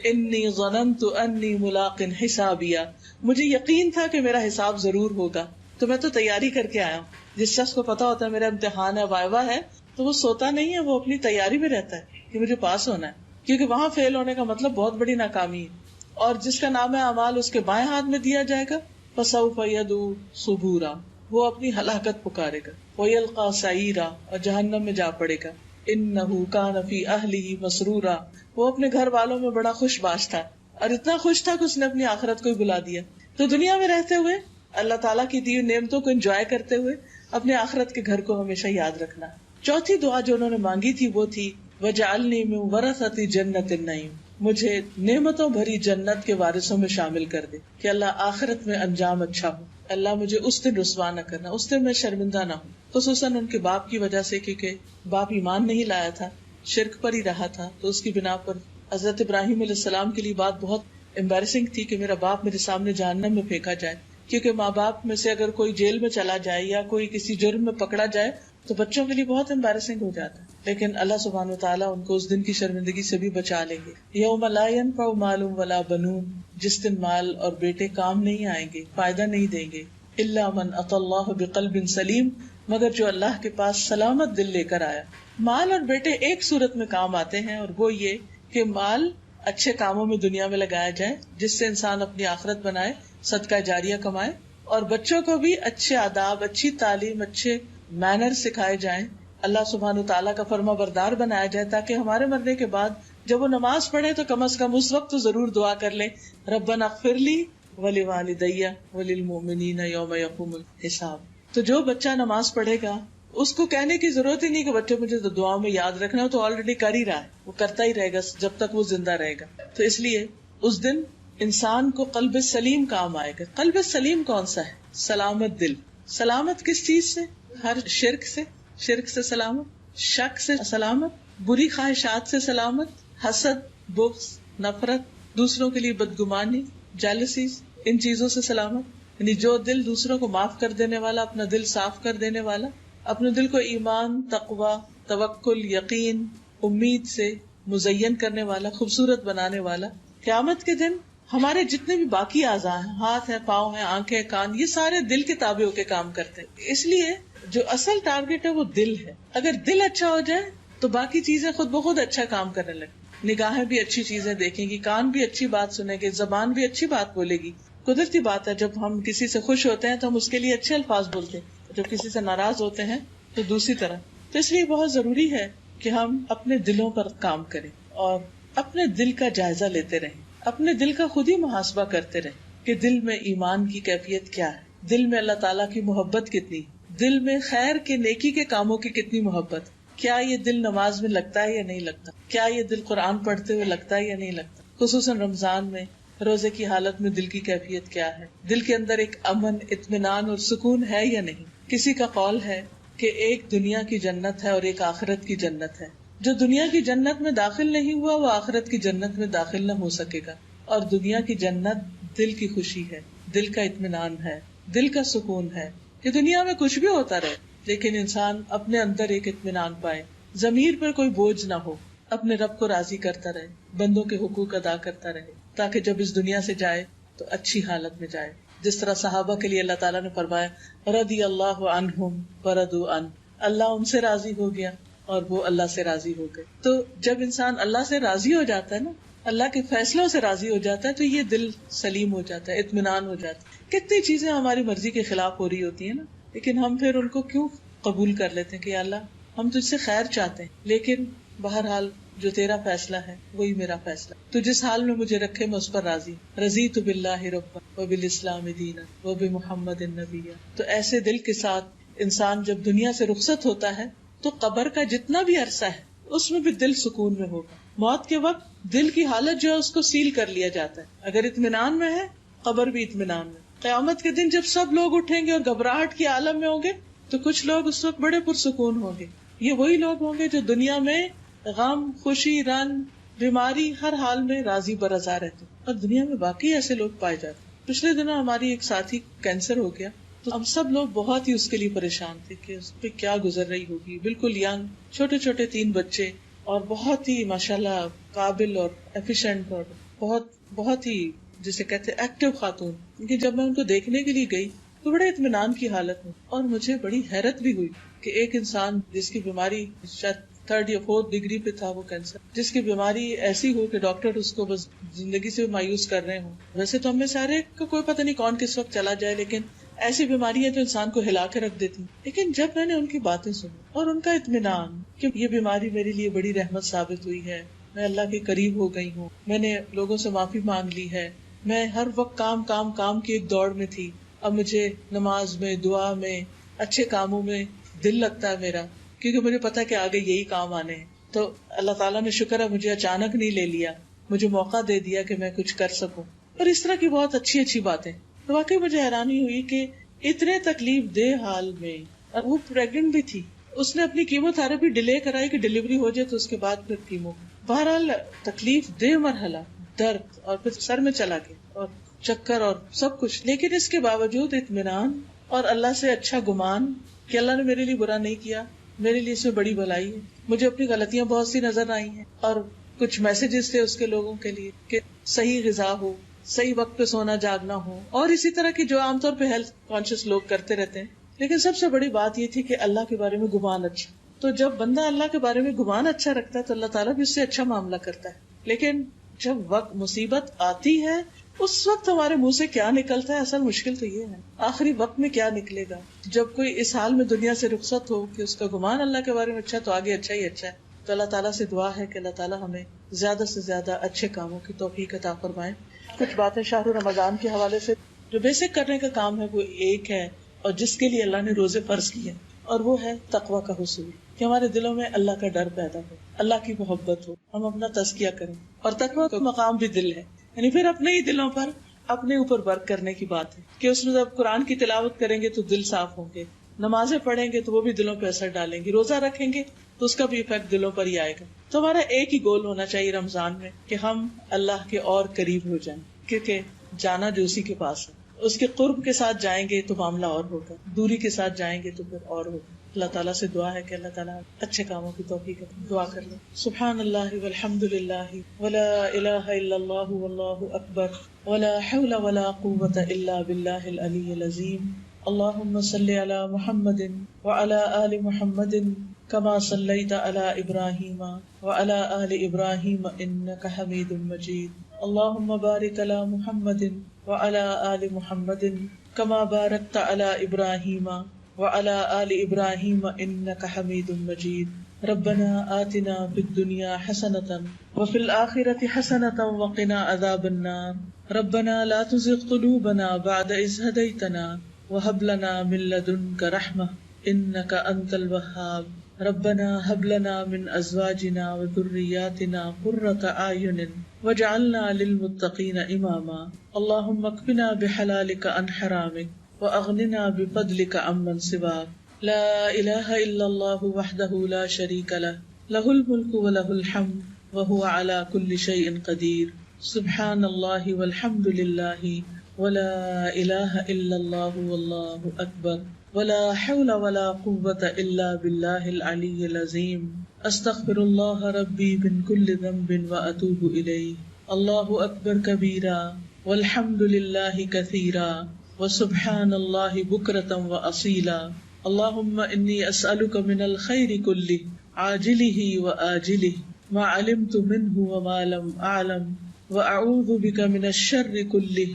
انی ظننت انی ملاق حسابیہ، مجھے یقین تھا کہ میرا حساب ضرور ہوگا، تو میں تو تیاری کر کے آیا ہوں. جس شخص کو پتا ہوتا ہے میرا امتحان ہے وائوا ہے تو وہ سوتا نہیں ہے، وہ اپنی تیاری میں رہتا ہے کہ مجھے پاس ہونا ہے، کیونکہ وہاں فیل ہونے کا مطلب بہت بڑی ناکامی ہے. اور جس کا نام اعمال اس کے بائیں ہاتھ میں دیا جائے گا فسوف یدعو ثبورا، وہ اپنی ہلاکت پکارے گا. ویلقی سعیرا، اور جہنم میں جا پڑے گا. انہ کان فی اہلہ مسرورا، وہ اپنے گھر والوں میں بڑا خوش باش تھا، اور اتنا خوش تھا کہ اس نے اپنی آخرت کو ہی بلا دیا. تو دنیا میں رہتے ہوئے اللہ تعالیٰ کی دی نعمتوں کو انجوائے کرتے ہوئے اپنے آخرت کے گھر کو ہمیشہ یاد رکھنا. چوتھی دعا جو انہوں نے مانگی تھی وہ تھی وجعلنی من ورثۃ جنت النعیم، مجھے نعمتوں بھری جنت کے وارثوں میں شامل کر دے کہ اللہ آخرت میں انجام اچھا ہو. اللہ مجھے اس دن رسوا نہ کرنا، اس دن میں شرمندہ نہ ہوں. خصوصاً ان کے باپ کی وجہ سے، کیونکہ باپ ایمان نہیں لایا تھا، شرک پر ہی رہا تھا، تو اس کی بنا پر حضرت ابراہیم علیہ السلام کے لیے بات بہت امبیرسنگ تھی کہ میرا باپ میرے سامنے جہنم میں پھینکا جائے. کیونکہ ماں باپ میں سے اگر کوئی جیل میں چلا جائے یا کوئی کسی جرم میں پکڑا جائے تو بچوں کے لیے بہت امبیرسنگ ہو جاتا ہے. لیکن اللہ سبحانہ وتعالیٰ ان کو اس دن کی شرمندگی سے بھی بچا لیں گے. یوم لا ینفع مال ولا بنون، جس دن مال اور بیٹے کام نہیں آئیں گے، فائدہ نہیں دیں گے. الا من اتى اللہ بقلب سلیم، مگر جو اللہ کے پاس سلامت دل لے کر آیا. مال اور بیٹے ایک صورت میں کام آتے ہیں، اور وہ یہ کہ مال اچھے کاموں میں دنیا میں لگایا جائے جس سے انسان اپنی آخرت بنائے، صدقہ جاریہ کمائے، اور بچوں کو بھی اچھے آداب، اچھی تعلیم، اچھے مینر سکھائے جائیں، اللہ سبحانہ تعالیٰ کا فرما بردار بنایا جائے، تاکہ ہمارے مرنے کے بعد جب وہ نماز پڑھے تو کم از کم اس وقت تو ضرور دعا کر لیں ربنا اغفر لی ولوالدی وللمؤمنین یوم یقوم الحساب. تو جو بچہ نماز پڑھے گا اس کو کہنے کی ضرورت ہی نہیں کہ بچے مجھے تو دعاؤں میں یاد رکھنا، تو آلریڈی کر ہی رہا ہے، وہ کرتا ہی رہے گا جب تک وہ زندہ رہے گا. تو اس لیے اس دن انسان کو قلب سلیم کام آئے گا. قلب سلیم کون سا ہے؟ سلامت دل. سلامت کس چیز سے؟ ہر شرک سے، شرک سے سلامت، شک سے سلامت، بری خواہشات سے سلامت، حسد، بغض، نفرت، دوسروں کے لیے بدگمانی، جیلسیز، ان چیزوں سے سلامت. یعنی جو دل دوسروں کو معاف کر دینے والا، اپنا دل صاف کر دینے والا، اپنے دل کو ایمان، تقوی، توکل، یقین، امید سے مزین کرنے والا، خوبصورت بنانے والا. قیامت کے دن ہمارے جتنے بھی باقی اعضاء ہیں، ہاتھ ہیں، پاؤں ہیں، آنکھیں، کان، یہ سارے دل کے تابع ہو کے کام کرتے ہیں. اس لیے جو اصل ٹارگٹ ہے وہ دل ہے. اگر دل اچھا ہو جائے تو باقی چیزیں خود بخود اچھا کام کرنے لگیں. نگاہیں بھی اچھی چیزیں دیکھیں گی، کان بھی اچھی بات سنیں گے، زبان بھی اچھی بات بولے گی. قدرتی بات ہے جب ہم کسی سے خوش ہوتے ہیں تو ہم اس کے لیے اچھے الفاظ بولتے ہیں، جب کسی سے ناراض ہوتے ہیں تو دوسری طرح. تو اس لیے بہت ضروری ہے کہ ہم اپنے دلوں پر کام کریں اور اپنے دل کا جائزہ لیتے رہیں، اپنے دل کا خود ہی محاسبہ کرتے رہیں کہ دل میں ایمان کی کیفیت کیا ہے، دل میں اللہ تعالیٰ کی محبت کتنی، دل میں خیر کے نیکی کے کاموں کی کتنی محبت. کیا یہ دل نماز میں لگتا ہے یا نہیں لگتا؟ کیا یہ دل قرآن پڑھتے ہوئے لگتا ہے یا نہیں لگتا؟ خصوصاً رمضان میں روزے کی حالت میں دل کی کیفیت کیا ہے؟ دل کے اندر ایک امن، اطمینان اور سکون ہے یا نہیں؟ کسی کا قول ہے کہ ایک دنیا کی جنت ہے اور ایک آخرت کی جنت ہے. جو دنیا کی جنت میں داخل نہیں ہوا وہ آخرت کی جنت میں داخل نہ ہو سکے گا. اور دنیا کی جنت دل کی خوشی ہے، دل کا اطمینان ہے، دل کا سکون ہے کہ دنیا میں کچھ بھی ہوتا رہے لیکن انسان اپنے اندر ایک اطمینان پائے، ضمیر پر کوئی بوجھ نہ ہو، اپنے رب کو راضی کرتا رہے، بندوں کے حقوق ادا کرتا رہے، تاکہ جب اس دنیا سے جائے تو اچھی حالت میں جائے. جس طرح صحابہ کے لیے اللہ تعالیٰ نے فرمایا رضی اللہ عنہم ورضوا عنہ، اللہ ان سے راضی ہو گیا اور وہ اللہ سے راضی ہو گئے. تو جب انسان اللہ سے راضی ہو جاتا ہے نا، اللہ کے فیصلوں سے راضی ہو جاتا ہے، تو یہ دل سلیم ہو جاتا ہے، اطمینان ہو جاتا ہے. کتنی چیزیں ہماری مرضی کے خلاف ہو رہی ہوتی ہیں نا، لیکن ہم پھر ان کو کیوں قبول کر لیتے ہیں کہ اللہ ہم تجھ سے خیر چاہتے ہیں، لیکن بہرحال جو تیرا فیصلہ ہے وہی میرا فیصلہ. تو جس حال میں مجھے رکھے میں اس پر راضی. رضیت باللہ ربا وبالاسلام دینا وبمحمد نبیا. تو ایسے دل کے ساتھ انسان جب دنیا سے رخصت ہوتا ہے تو قبر کا جتنا بھی عرصہ ہے اس میں بھی دل سکون میں ہوگا. موت کے وقت دل کی حالت جو ہے اس کو سیل کر لیا جاتا ہے. اگر اطمینان میں ہے قبر بھی اطمینان میں. قیامت کے دن جب سب لوگ اٹھیں گے اور گھبراہٹ کی عالم میں ہوں گے تو کچھ لوگ اس وقت بڑے پرسکون ہوں گے. یہ وہی لوگ ہوں گے جو دنیا میں غم، خوشی، رنج، بیماری ہر حال میں راضی برضا رہتے، اور دنیا میں باقی ایسے لوگ پائے جاتے. پچھلے دنوں ہماری ایک ساتھی کینسر ہو گیا تو ہم سب لوگ بہت ہی اس کے لیے پریشان تھے کہ اس پہ کیا گزر رہی ہوگی. بالکل ینگ، چھوٹے چھوٹے 3 بچے، اور بہت ہی ماشاءاللہ قابل اور ایفیشینٹ اور بہت ہی جسے کہتے ایکٹیو خاتون. کیونکہ جب میں ان کو دیکھنے کے لیے گئی تو بڑے اطمینان کی حالت میں، اور مجھے بڑی حیرت بھی ہوئی کہ ایک انسان جس کی بیماری شاید 3rd یا 4th ڈگری پہ تھا وہ کینسر، جس کی بیماری ایسی ہو کہ ڈاکٹر اس کو بس زندگی سے مایوس کر رہے ہوں. ویسے تو ہمیں سارے کو کوئی پتہ نہیں کون کس وقت چلا جائے، لیکن ایسی بیماری ہے جو انسان کو ہلا کے رکھ دیتی. لیکن جب میں نے ان کی باتیں سنی اور ان کا اطمینان کہ یہ بیماری میرے لیے بڑی رحمت ثابت ہوئی ہے، میں اللہ کے قریب ہو گئی ہوں، میں نے لوگوں سے معافی مانگ لی ہے، میں ہر وقت کام کی ایک دوڑ میں تھی، اب مجھے نماز میں، دعا میں، اچھے کاموں میں دل لگتا ہے میرا، کیونکہ مجھے پتا کہ آگے یہی کام آنے ہیں. تو اللہ تعالیٰ نے شکر ہے مجھے اچانک نہیں لے لیا، مجھے موقع دے دیا کہ میں کچھ کر سکوں. اور اس طرح کی بہت اچھی اچھی باتیں. تو واقعی مجھے حیرانی ہوئی کہ اتنے تکلیف دہ حال میں، اور وہ پریگننٹ بھی تھی، اس نے اپنی کیمو تھراپی ڈیلے کرائی کہ ڈیلیوری ہو جائے تو اس کے بعد پھر کیمو. بہرحال تکلیف دہ مرحلہ، درد، اور پھر سر میں چلا کے اور چکر اور سب کچھ، لیکن اس کے باوجود اطمینان اور اللہ سے اچھا گمان کہ اللہ نے میرے لیے برا نہیں کیا، میرے لیے اس میں بڑی بھلائی ہے. مجھے اپنی غلطیاں بہت سی نظر آئی ہیں، اور کچھ میسجز تھے اس کے لوگوں کے لیے کہ صحیح غذا ہو، صحیح وقت پہ سونا جاگنا ہو، اور اسی طرح کی جو عام طور پہ ہیلتھ کانشیس لوگ کرتے رہتے ہیں. لیکن سب سے بڑی بات یہ تھی کہ اللہ کے بارے میں گمان اچھا. تو جب بندہ اللہ کے بارے میں گمان اچھا رکھتا ہے تو اللہ تعالیٰ بھی اس سے اچھا معاملہ کرتا ہے. لیکن جب وقت مصیبت آتی ہے اس وقت ہمارے منہ سے کیا نکلتا ہے، اصل مشکل تو یہ ہے آخری وقت میں کیا نکلے گا. جب کوئی اس حال میں دنیا سے رخصت ہو کہ اس کا گمان اللہ کے بارے میں اچھا تو آگے اچھا ہی اچھا ہے. تو اللہ تعالیٰ سے دعا ہے کہ اللہ تعالیٰ ہمیں زیادہ سے زیادہ اچھے کاموں کی توفیق عطا فرمائے. کچھ باتیں شہر رمضان کے حوالے سے جو بیسک کرنے کا کام ہے وہ ایک ہے، اور جس کے لیے اللہ نے روزے فرض کیے، اور وہ ہے تقویٰ کا حصول، کہ ہمارے دلوں میں اللہ کا ڈر پیدا ہو، اللہ کی محبت ہو، ہم اپنا تزکیہ کریں. اور تقویٰ کا مقام بھی دل ہے، یعنی پھر اپنے ہی دلوں پر اپنے اوپر ورک کرنے کی بات ہے کہ اس میں جب قرآن کی تلاوت کریں گے تو دل صاف ہوں گے، نمازیں پڑھیں گے تو وہ بھی دلوں پہ اثر ڈالیں گی، روزہ رکھیں گے تو اس کا بھی ایفیکٹ دلوں پر ہی آئے گا. تو ہمارا ایک ہی گول ہونا چاہیے رمضان میں کہ ہم اللہ کے اور قریب ہو جائیں، کیونکہ جانا جو اسی کے پاس ہے، اس کے قرب کے ساتھ جائیں گے تو معاملہ اور ہوگا، دوری کے ساتھ جائیں گے تو پھر اور ہوگا. اللہ تعالیٰ سے دعا ہے کہ اللہ تعالیٰ اچھے کاموں کی توفیق عطا. دعا کر لیں. سبحان اللہ والحمد للہ ولا الہ الا اللہ واللہ اکبر ولا حول ولا قوة الا باللہ العلی العظیم. اللہم صل علی محمد وعلی آل محمد کما صلیت علی ابراہیم وعلی آل ابراہیم انک حمید مجید. اللہم بارک علی محمد وعلی آل محمد کما بارکت علی ابراہیم وعلی آل ابراہیم انک حمید مجید. ربنا آتنا فی الدنیا حسنۃ وفی الآخرۃ حسنۃ وقنا عذاب النار. ربنا لا تزغ قلوبنا بعد اذ ہدیتنا وهب لنا من لدنك رحمة انك انت الوهاب. ربنا هب لنا من ازواجنا وذرياتنا قرة اعين واجعلنا للمتقين اماما. اللهم اكفنا بحلالك عن حرامك واغننا بفضلك عمن سواك. لا اله الا الله وحده لا شريك له له الملك وله الحمد وهو على كل شيء قدير. سبحان الله والحمد لله ولا الہ الا اللہ واللہ اکبر ولا حول ولا قوة الا باللہ العلی العظیم. استغفر اللہ ربی من کل ذنب واتوب الیہ. اللہ اکبر کبیرا والحمد للہ کثیرا وسبحان اللہ بکرۃ واصیلا اللہم انی اسألک من الخیر کلہ عاجلہ وآجلہ ما علمت منہ وما لم اعلم واعوذ بک من الشر کلہ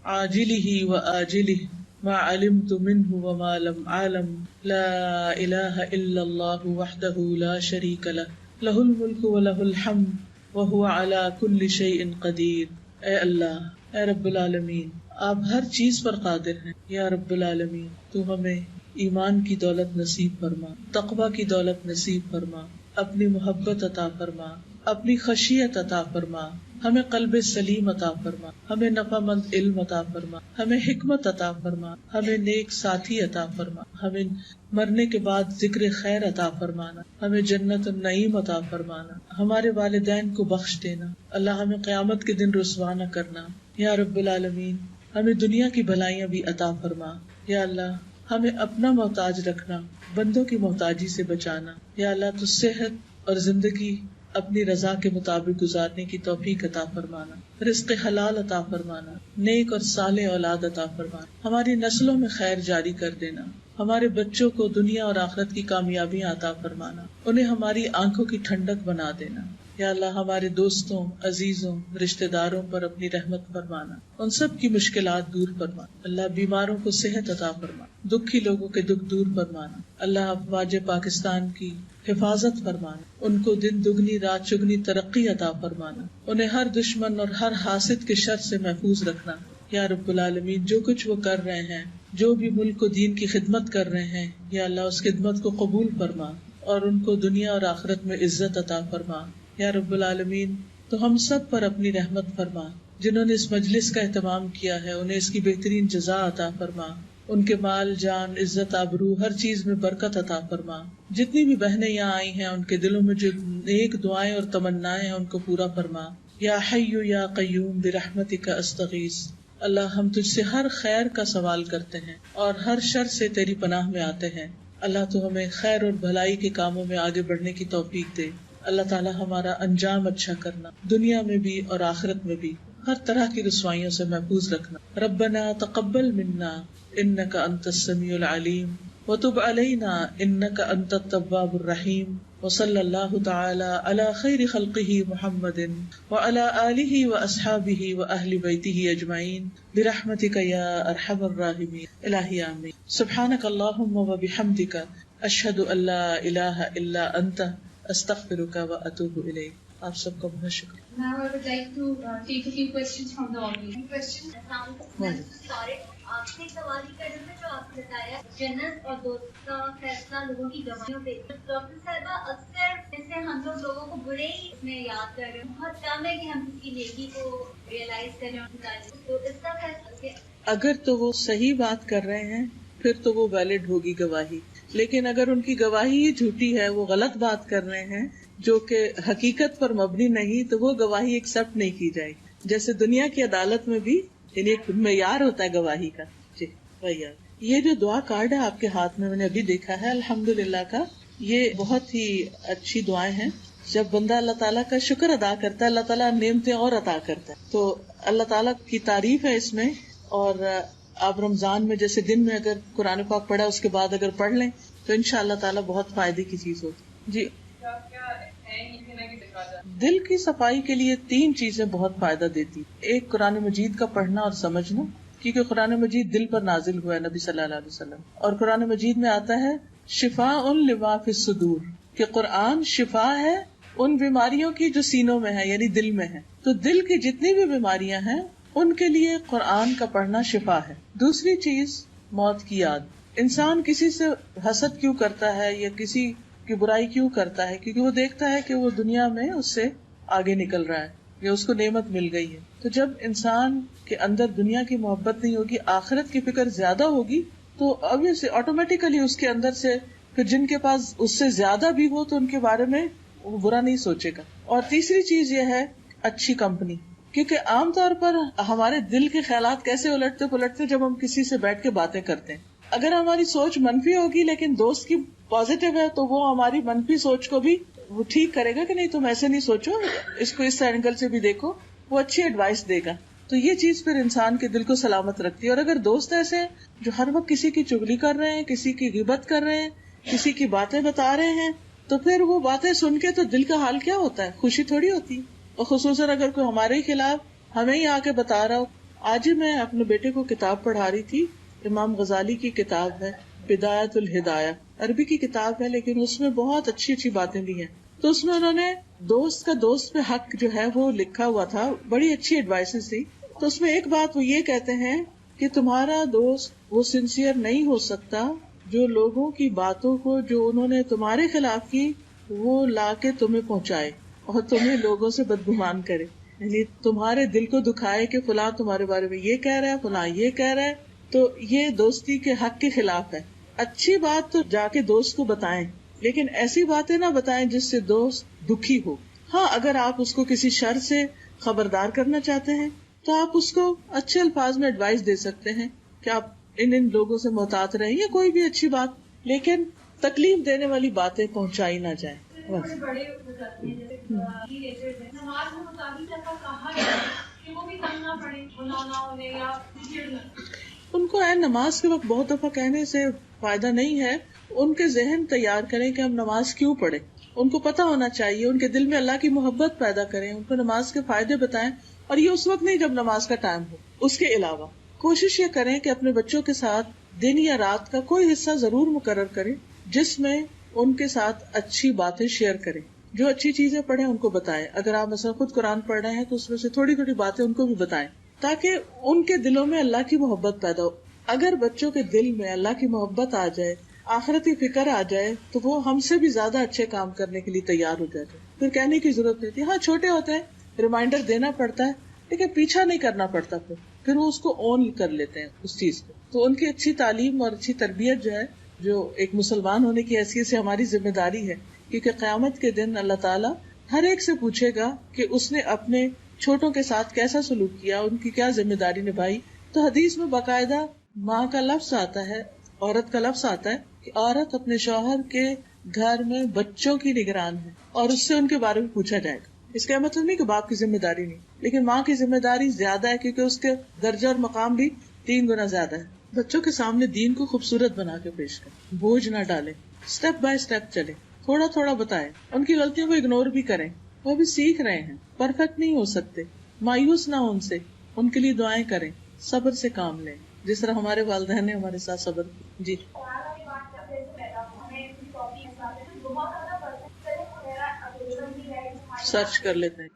عاجلہ وآجلہ ما علمت منہ وما لم اعلم لا الہ الا اللہ وحدہ لا شریک لہ لہ الملک ولہ الحمد وہو علی کل شیء قدیر۔ اے اللہ، اے رب العالمین، آپ ہر چیز پر قادر ہیں۔ یا رب العالمین، تو ہمیں ایمان کی دولت نصیب فرما، تقوی کی دولت نصیب فرما، اپنی محبت عطا فرما، اپنی خشیت عطا فرما، ہمیں قلب سلیم عطا فرما، ہمیں نفع مند علم عطا فرما، ہمیں حکمت عطا فرما، ہمیں نیک ساتھی عطا فرما، ہمیں مرنے کے بعد ذکر خیر عطا فرمانا، ہمیں جنت النعیم عطا فرمانا، ہمارے والدین کو بخش دینا، اللہ ہمیں قیامت کے دن رسوا نہ کرنا۔ یا رب العالمین، ہمیں دنیا کی بھلائیاں بھی عطا فرما۔ یا اللہ، ہمیں اپنا محتاج رکھنا، بندوں کی محتاجی سے بچانا۔ یا اللہ، تو صحت اور زندگی اپنی رضا کے مطابق گزارنے کی توفیق عطا فرمانا، رزق حلال عطا فرمانا، نیک اور صالح اولاد عطا فرمانا، ہماری نسلوں میں خیر جاری کر دینا، ہمارے بچوں کو دنیا اور آخرت کی کامیابیاں عطا فرمانا، انہیں ہماری آنکھوں کی ٹھنڈک بنا دینا۔ یا اللہ، ہمارے دوستوں، عزیزوں، رشتہ داروں پر اپنی رحمت فرمانا، ان سب کی مشکلات دور فرما۔ اللہ، بیماروں کو صحت عطا فرما، دکھی لوگوں کے دکھ دور فرمانا۔ اللہ، افواج پاکستان کی حفاظت فرمانا، ان کو دن دگنی رات چگنی ترقی عطا فرمانا، انہیں ہر دشمن اور ہر حاسد کے شر سے محفوظ رکھنا۔ یا رب العالمین، جو کچھ وہ کر رہے ہیں، جو بھی ملک و دین کی خدمت کر رہے ہیں، یا اللہ اس خدمت کو قبول فرما اور ان کو دنیا اور آخرت میں عزت عطا فرما۔ یا رب العالمین، تو ہم سب پر اپنی رحمت فرما، جنہوں نے اس مجلس کا اہتمام کیا ہے انہیں اس کی بہترین جزا عطا فرما، ان کے مال جان عزت آبرو ہر چیز میں برکت عطا فرما۔ جتنی بھی بہنیں یہاں آئی ہیں ان کے دلوں میں جو نیک دعائیں اور تمنائیں ہیں ان کو پورا فرما۔ یا حی یا قیوم برحمتک استغیث، اللہ ہم تجھ سے ہر خیر کا سوال کرتے ہیں اور ہر شر سے تیری پناہ میں آتے ہیں۔ اللہ تو ہمیں خیر اور بھلائی کے کاموں میں آگے بڑھنے کی توفیق دے۔ اللہ تعالی ہمارا انجام اچھا کرنا، دنیا میں بھی اور آخرت میں بھی ہر طرح کی رسوائیوں سے محفوظ رکھنا۔ ربنا تقبل منا انک انت السمیع العلیم وتب علینا انک انت التواب الرحیم، وصلی اللہ تعالی علی خیر خلقہ محمد وعلی آلہ واصحابہ واہل بیتہ اجمعین برحمتک یا ارحم الراحمین۔ الہی آمین۔ سبحانک اللہم وبحمدک اشہد ان لا الہ الا انت استغفرک واتوب الیک۔ آپ سب کا بہت شکریہ۔ Now I would like to take a few questions from the audience. آپ سے سوال ہی کرنا تھا، جو آپ نے بتایا جنت اور دوست کا فیصلہ لوگوں کی گواہیوں پہ۔ ڈاکٹر صاحبہ، اکثر جیسے ہم لوگوں کو برے ہی اس میں یاد کر رہے ہیں، بہت کم ہے کہ ہم اس کی نیکی کو ریئلائز کریں اور نکالیں، تو اس کا فیصلہ اگر تو وہ صحیح بات کر رہے ہیں پھر تو وہ ویلڈ ہوگی گواہی، لیکن اگر ان کی گواہی ہی جھوٹی ہے، وہ غلط بات کر رہے ہیں جو کہ حقیقت پر مبنی نہیں، تو وہ گواہی ایکسپٹ نہیں کی جائے گی۔ جیسے دنیا کی عدالت میں بھی یعنی ایک معیار ہوتا ہے گواہی کا۔ جی معیار۔ یہ جو دعا کارڈ ہے آپ کے ہاتھ میں، میں نے ابھی دیکھا ہے الحمدللہ کا، یہ بہت ہی اچھی دعائیں ہیں۔ جب بندہ اللہ تعالیٰ کا شکر ادا کرتا ہے، اللہ تعالیٰ نعمتیں اور عطا کرتا ہے، تو اللہ تعالیٰ کی تعریف ہے اس میں۔ اور آپ رمضان میں جیسے دن میں اگر قرآن پاک پڑھا اس کے بعد اگر پڑھ لیں تو انشاءاللہ تعالیٰ بہت فائدے کی چیز ہوتی۔ جی، دل کی صفائی کے لیے 3 چیزیں بہت فائدہ دیتی۔ ایک، قرآن مجید کا پڑھنا اور سمجھنا، کیونکہ قرآن مجید دل پر نازل ہوا ہے نبی صلی اللہ علیہ وسلم، اور قرآن مجید میں آتا ہے شفاء لما فی الصدور، کہ قرآن شفا ہے ان بیماریوں کی جو سینوں میں ہے، یعنی دل میں ہے۔ تو دل کی جتنی بھی بیماریاں ہیں ان کے لیے قرآن کا پڑھنا شفا ہے۔ دوسری چیز، موت کی یاد۔ انسان کسی سے حسد کیوں کرتا ہے یا کسی کی برائی کیوں کرتا ہے؟ کیونکہ وہ دیکھتا ہے کہ وہ دنیا میں اس سے آگے نکل رہا ہے یا اس کو نعمت مل گئی ہے۔ تو جب انسان کے اندر دنیا کی محبت نہیں ہوگی، آخرت کی فکر زیادہ ہوگی، تو obviously آٹومیٹیکلی اس کے اندر سے پھر جن کے پاس اس سے زیادہ بھی ہو تو ان کے بارے میں وہ برا نہیں سوچے گا۔ اور تیسری چیز یہ ہے اچھی کمپنی، کیونکہ عام طور پر ہمارے دل کے خیالات کیسے الٹتے پلٹتے جب ہم کسی سے بیٹھ کے باتیں کرتے ہیں۔ اگر ہماری سوچ منفی ہوگی لیکن دوست کی پازیٹیو ہے تو وہ ہماری منفی سوچ کو بھی وہ ٹھیک کرے گا کہ نہیں تم ایسے نہیں سوچو، اس کو اس اینگل سے بھی دیکھو، وہ اچھی ایڈوائس دے گا۔ تو یہ چیز پھر انسان کے دل کو سلامت رکھتی ہے. اور اگر دوست ایسے ہیں جو ہر وقت کسی کی چغلی کر رہے ہیں, کسی کی غیبت کر رہے ہیں, کسی کی باتیں بتا رہے ہیں, تو پھر وہ باتیں سن کے تو دل کا حال کیا ہوتا ہے, خوشی تھوڑی ہوتی ہے. اور خصوصاً اگر کوئی ہمارے ہی خلاف ہمیں ہی آ کے بتا رہا ہو. آج ہی میں اپنے بیٹے کو کتاب پڑھا رہی تھی, امام غزالی کی کتاب ہے بدایت الہدایہ, عربی کی کتاب ہے لیکن اس میں بہت اچھی اچھی باتیں بھی ہیں. تو اس میں انہوں نے دوست کا دوست پہ حق جو ہے وہ لکھا ہوا تھا, بڑی اچھی ایڈوائسز تھی. تو اس میں ایک بات وہ یہ کہتے ہیں کہ تمہارا دوست وہ سنسیئر نہیں ہو سکتا جو لوگوں کی باتوں کو جو انہوں نے تمہارے خلاف کی وہ لا کے تمہیں پہنچائے اور تمہیں لوگوں سے بدگمان کرے, یعنی تمہارے دل کو دکھائے کہ فلاں تمہارے بارے میں یہ کہہ رہا ہے, فلاں یہ کہہ رہا ہے. تو یہ دوستی کے حق کے خلاف ہے. اچھی بات تو جا کے دوست کو بتائیں, لیکن ایسی باتیں نہ بتائیں جس سے دوست دکھی ہو. ہاں, اگر آپ اس کو کسی شر سے خبردار کرنا چاہتے ہیں تو آپ اس کو اچھے الفاظ میں ایڈوائس دے سکتے ہیں کہ آپ ان لوگوں سے محتاط رہیں, یا کوئی بھی اچھی بات, لیکن تکلیف دینے والی باتیں پہنچائی نہ جائیں. بڑے ہو جاتے ہیں جیسے نماز میں مطابق ایسا کہا ہے کہ وہ بھی کرنا پڑے, بنانا انہیں یا ان کو نماز کے وقت بہت دفعہ کہنے سے فائدہ نہیں ہے. ان کے ذہن تیار کریں کہ ہم نماز کیوں پڑھیں. ان کو پتا ہونا چاہیے, ان کے دل میں اللہ کی محبت پیدا کریں, ان کو نماز کے فائدے بتائیں. اور یہ اس وقت نہیں جب نماز کا ٹائم ہو. اس کے علاوہ کوشش یہ کریں کہ اپنے بچوں کے ساتھ دن یا رات کا کوئی حصہ ضرور مقرر کریں جس میں ان کے ساتھ اچھی باتیں شیئر کریں. جو اچھی چیزیں پڑھیں ان کو بتائیں. اگر آپ مثلا خود قرآن پڑھ رہے ہیں تو اس میں سے تھوڑی تھوڑی باتیں ان کو بھی بتائیں تاکہ ان کے دلوں میں اللہ کی محبت پیدا ہو. اگر بچوں کے دل میں اللہ کی محبت آ جائے, آخرتی فکر آ جائے, تو وہ ہم سے بھی زیادہ اچھے کام کرنے کے لیے تیار ہو جاتے ہیں. پھر کہنے کی ضرورت نہیں. ہاں, چھوٹے ہوتے ہیں, ریمائنڈر دینا پڑتا ہے, لیکن پیچھا نہیں کرنا پڑتا. پھر وہ اس کو اون کر لیتے ہیں اس چیز کو. تو ان کی اچھی تعلیم اور اچھی تربیت جو ہے, جو ایک مسلمان ہونے کی حیثیت سے ہماری ذمہ داری ہے, کیونکہ قیامت کے دن اللہ تعالیٰ ہر ایک سے پوچھے گا کہ اس نے اپنے چھوٹوں کے ساتھ کیسا سلوک کیا, ان کی کیا ذمہ داری نبھائی. تو حدیث میں باقاعدہ ماں کا لفظ آتا ہے, عورت کا لفظ آتا ہے کہ عورت اپنے شوہر کے گھر میں بچوں کی نگران ہے اور اس سے ان کے بارے میں پوچھا جائے گا. اس کا مطلب نہیں کہ باپ کی ذمہ داری نہیں, لیکن ماں کی ذمہ داری زیادہ ہے کیونکہ اس کے درجہ اور مقام بھی 3 گنا زیادہ ہے. بچوں کے سامنے دین کو خوبصورت بنا کے پیش کریں, بوجھ نہ ڈالیں, سٹیپ بائی سٹیپ چلیں, تھوڑا تھوڑا بتائیں. ان کی غلطیوں کو اگنور بھی کریں, وہ بھی سیکھ رہے ہیں, پرفیکٹ نہیں ہو سکتے. مایوس نہ ہو ان سے, ان کے لیے دعائیں کریں, صبر سے کام لیں جس طرح ہمارے والدین نے ہمارے ساتھ صبر کیا. جی, سرچ کر لیتے ہیں.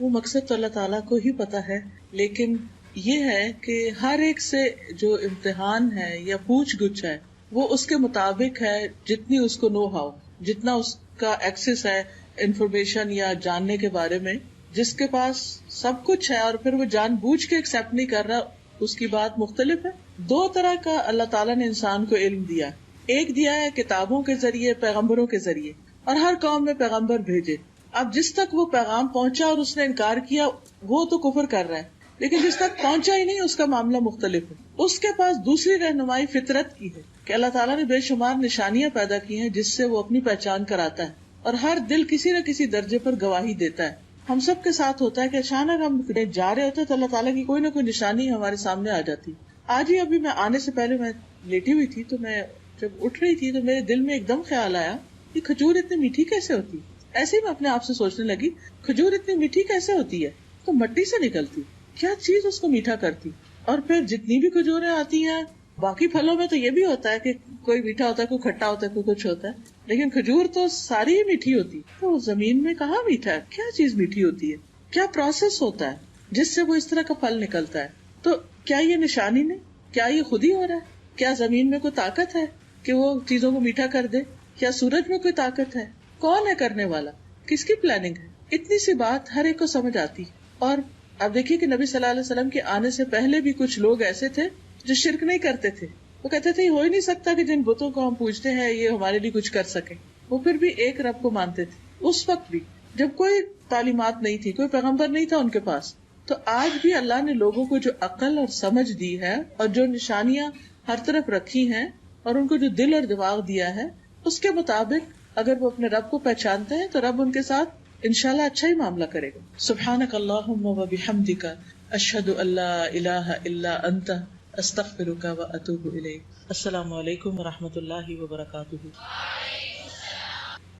وہ مقصد تو اللہ تعالیٰ کو ہی پتا ہے, لیکن یہ ہے کہ ہر ایک سے جو امتحان ہے یا پوچھ گچھ ہے وہ اس کے مطابق ہے, جتنی اس کو نو ہاؤ, جتنا اس کا ایکسس ہے انفارمیشن یا جاننے کے بارے میں. جس کے پاس سب کچھ ہے اور پھر وہ جان بوجھ کے ایکسپٹ نہیں کر رہا, اس کی بات مختلف ہے. 2 طرح کا اللہ تعالیٰ نے انسان کو علم دیا. ایک دیا ہے کتابوں کے ذریعے, پیغمبروں کے ذریعے, اور ہر قوم میں پیغمبر بھیجے. اب جس تک وہ پیغام پہنچا اور اس نے انکار کیا وہ تو کفر کر رہا ہے, لیکن جس تک پہنچا ہی نہیں اس کا معاملہ مختلف ہے. اس کے پاس دوسری رہنمائی فطرت کی ہے کہ اللہ تعالیٰ نے بے شمار نشانیاں پیدا کی ہیں جس سے وہ اپنی پہچان کراتا ہے, اور ہر دل کسی نہ کسی درجے پر گواہی دیتا ہے. ہم سب کے ساتھ ہوتا ہے کہ اچانک ہم جا رہے ہوتے تو اللہ تعالیٰ کی کوئی نہ کوئی نشانی ہمارے سامنے آ جاتی. آج ہی ابھی میں آنے سے پہلے میں لیٹی ہوئی تھی, تو میں جب اٹھ رہی تھی تو میرے دل میں ایک دم خیال آیا کہ کھجور اتنی میٹھی کیسے ہوتی. ایسے ہی میں اپنے آپ سے سوچنے لگی, کھجور اتنی میٹھی کیسے ہوتی ہے, تو مٹی سے نکلتی, کیا چیز اس کو میٹھا کرتی. اور پھر جتنی بھی کھجوریں آتی ہیں, باقی پھلوں میں تو یہ بھی ہوتا ہے کہ کوئی میٹھا ہوتا ہے, کوئی کھٹا ہوتا ہے, کوئی کچھ ہوتا ہے, لیکن کھجور تو ساری ہی میٹھی ہوتی. تو زمین میں کہاں میٹھا ہے, کیا چیز میٹھی ہوتی ہے, کیا پروسیس ہوتا ہے جس سے وہ اس طرح کا پھل نکلتا ہے. تو کیا یہ نشانی نہیں, کیا یہ خود ہی ہو رہا ہے, کیا زمین میں کوئی طاقت ہے کہ وہ چیزوں کو میٹھا کر دے, کیا سورج میں کوئی طاقت ہے, کون ہے کرنے والا, کس کی پلاننگ ہے. اتنی سی بات ہر ایک کو سمجھ آتی. اور اب دیکھیے کہ نبی صلی اللہ علیہ وسلم کے آنے سے پہلے بھی کچھ لوگ ایسے تھے جو شرک نہیں کرتے تھے. وہ کہتے تھے ہو ہی نہیں سکتا کہ جن بتوں کو ہم پوجتے ہیں یہ ہمارے لیے کچھ کر سکیں. وہ پھر بھی ایک رب کو مانتے تھے. اس وقت بھی جب کوئی تعلیمات نہیں تھی, کوئی پیغمبر نہیں تھا ان کے پاس, تو آج بھی اللہ نے لوگوں کو جو عقل اور سمجھ دی ہے اور جو نشانیاں ہر طرف رکھی ہیں اور ان کو جو دل اور دماغ دیا ہے، اس کے مطابق اگر وہ اپنے رب کو پہچانتے ہیں تو رب ان کے ساتھ انشاءاللہ اچھا ہی معاملہ کرے گا. سبحانک اللہم و بحمدک، اشہد ان لا الہ الا انت، استغفرک و اتوب الیک. السلام علیکم و رحمۃ اللہ وبرکاتہ.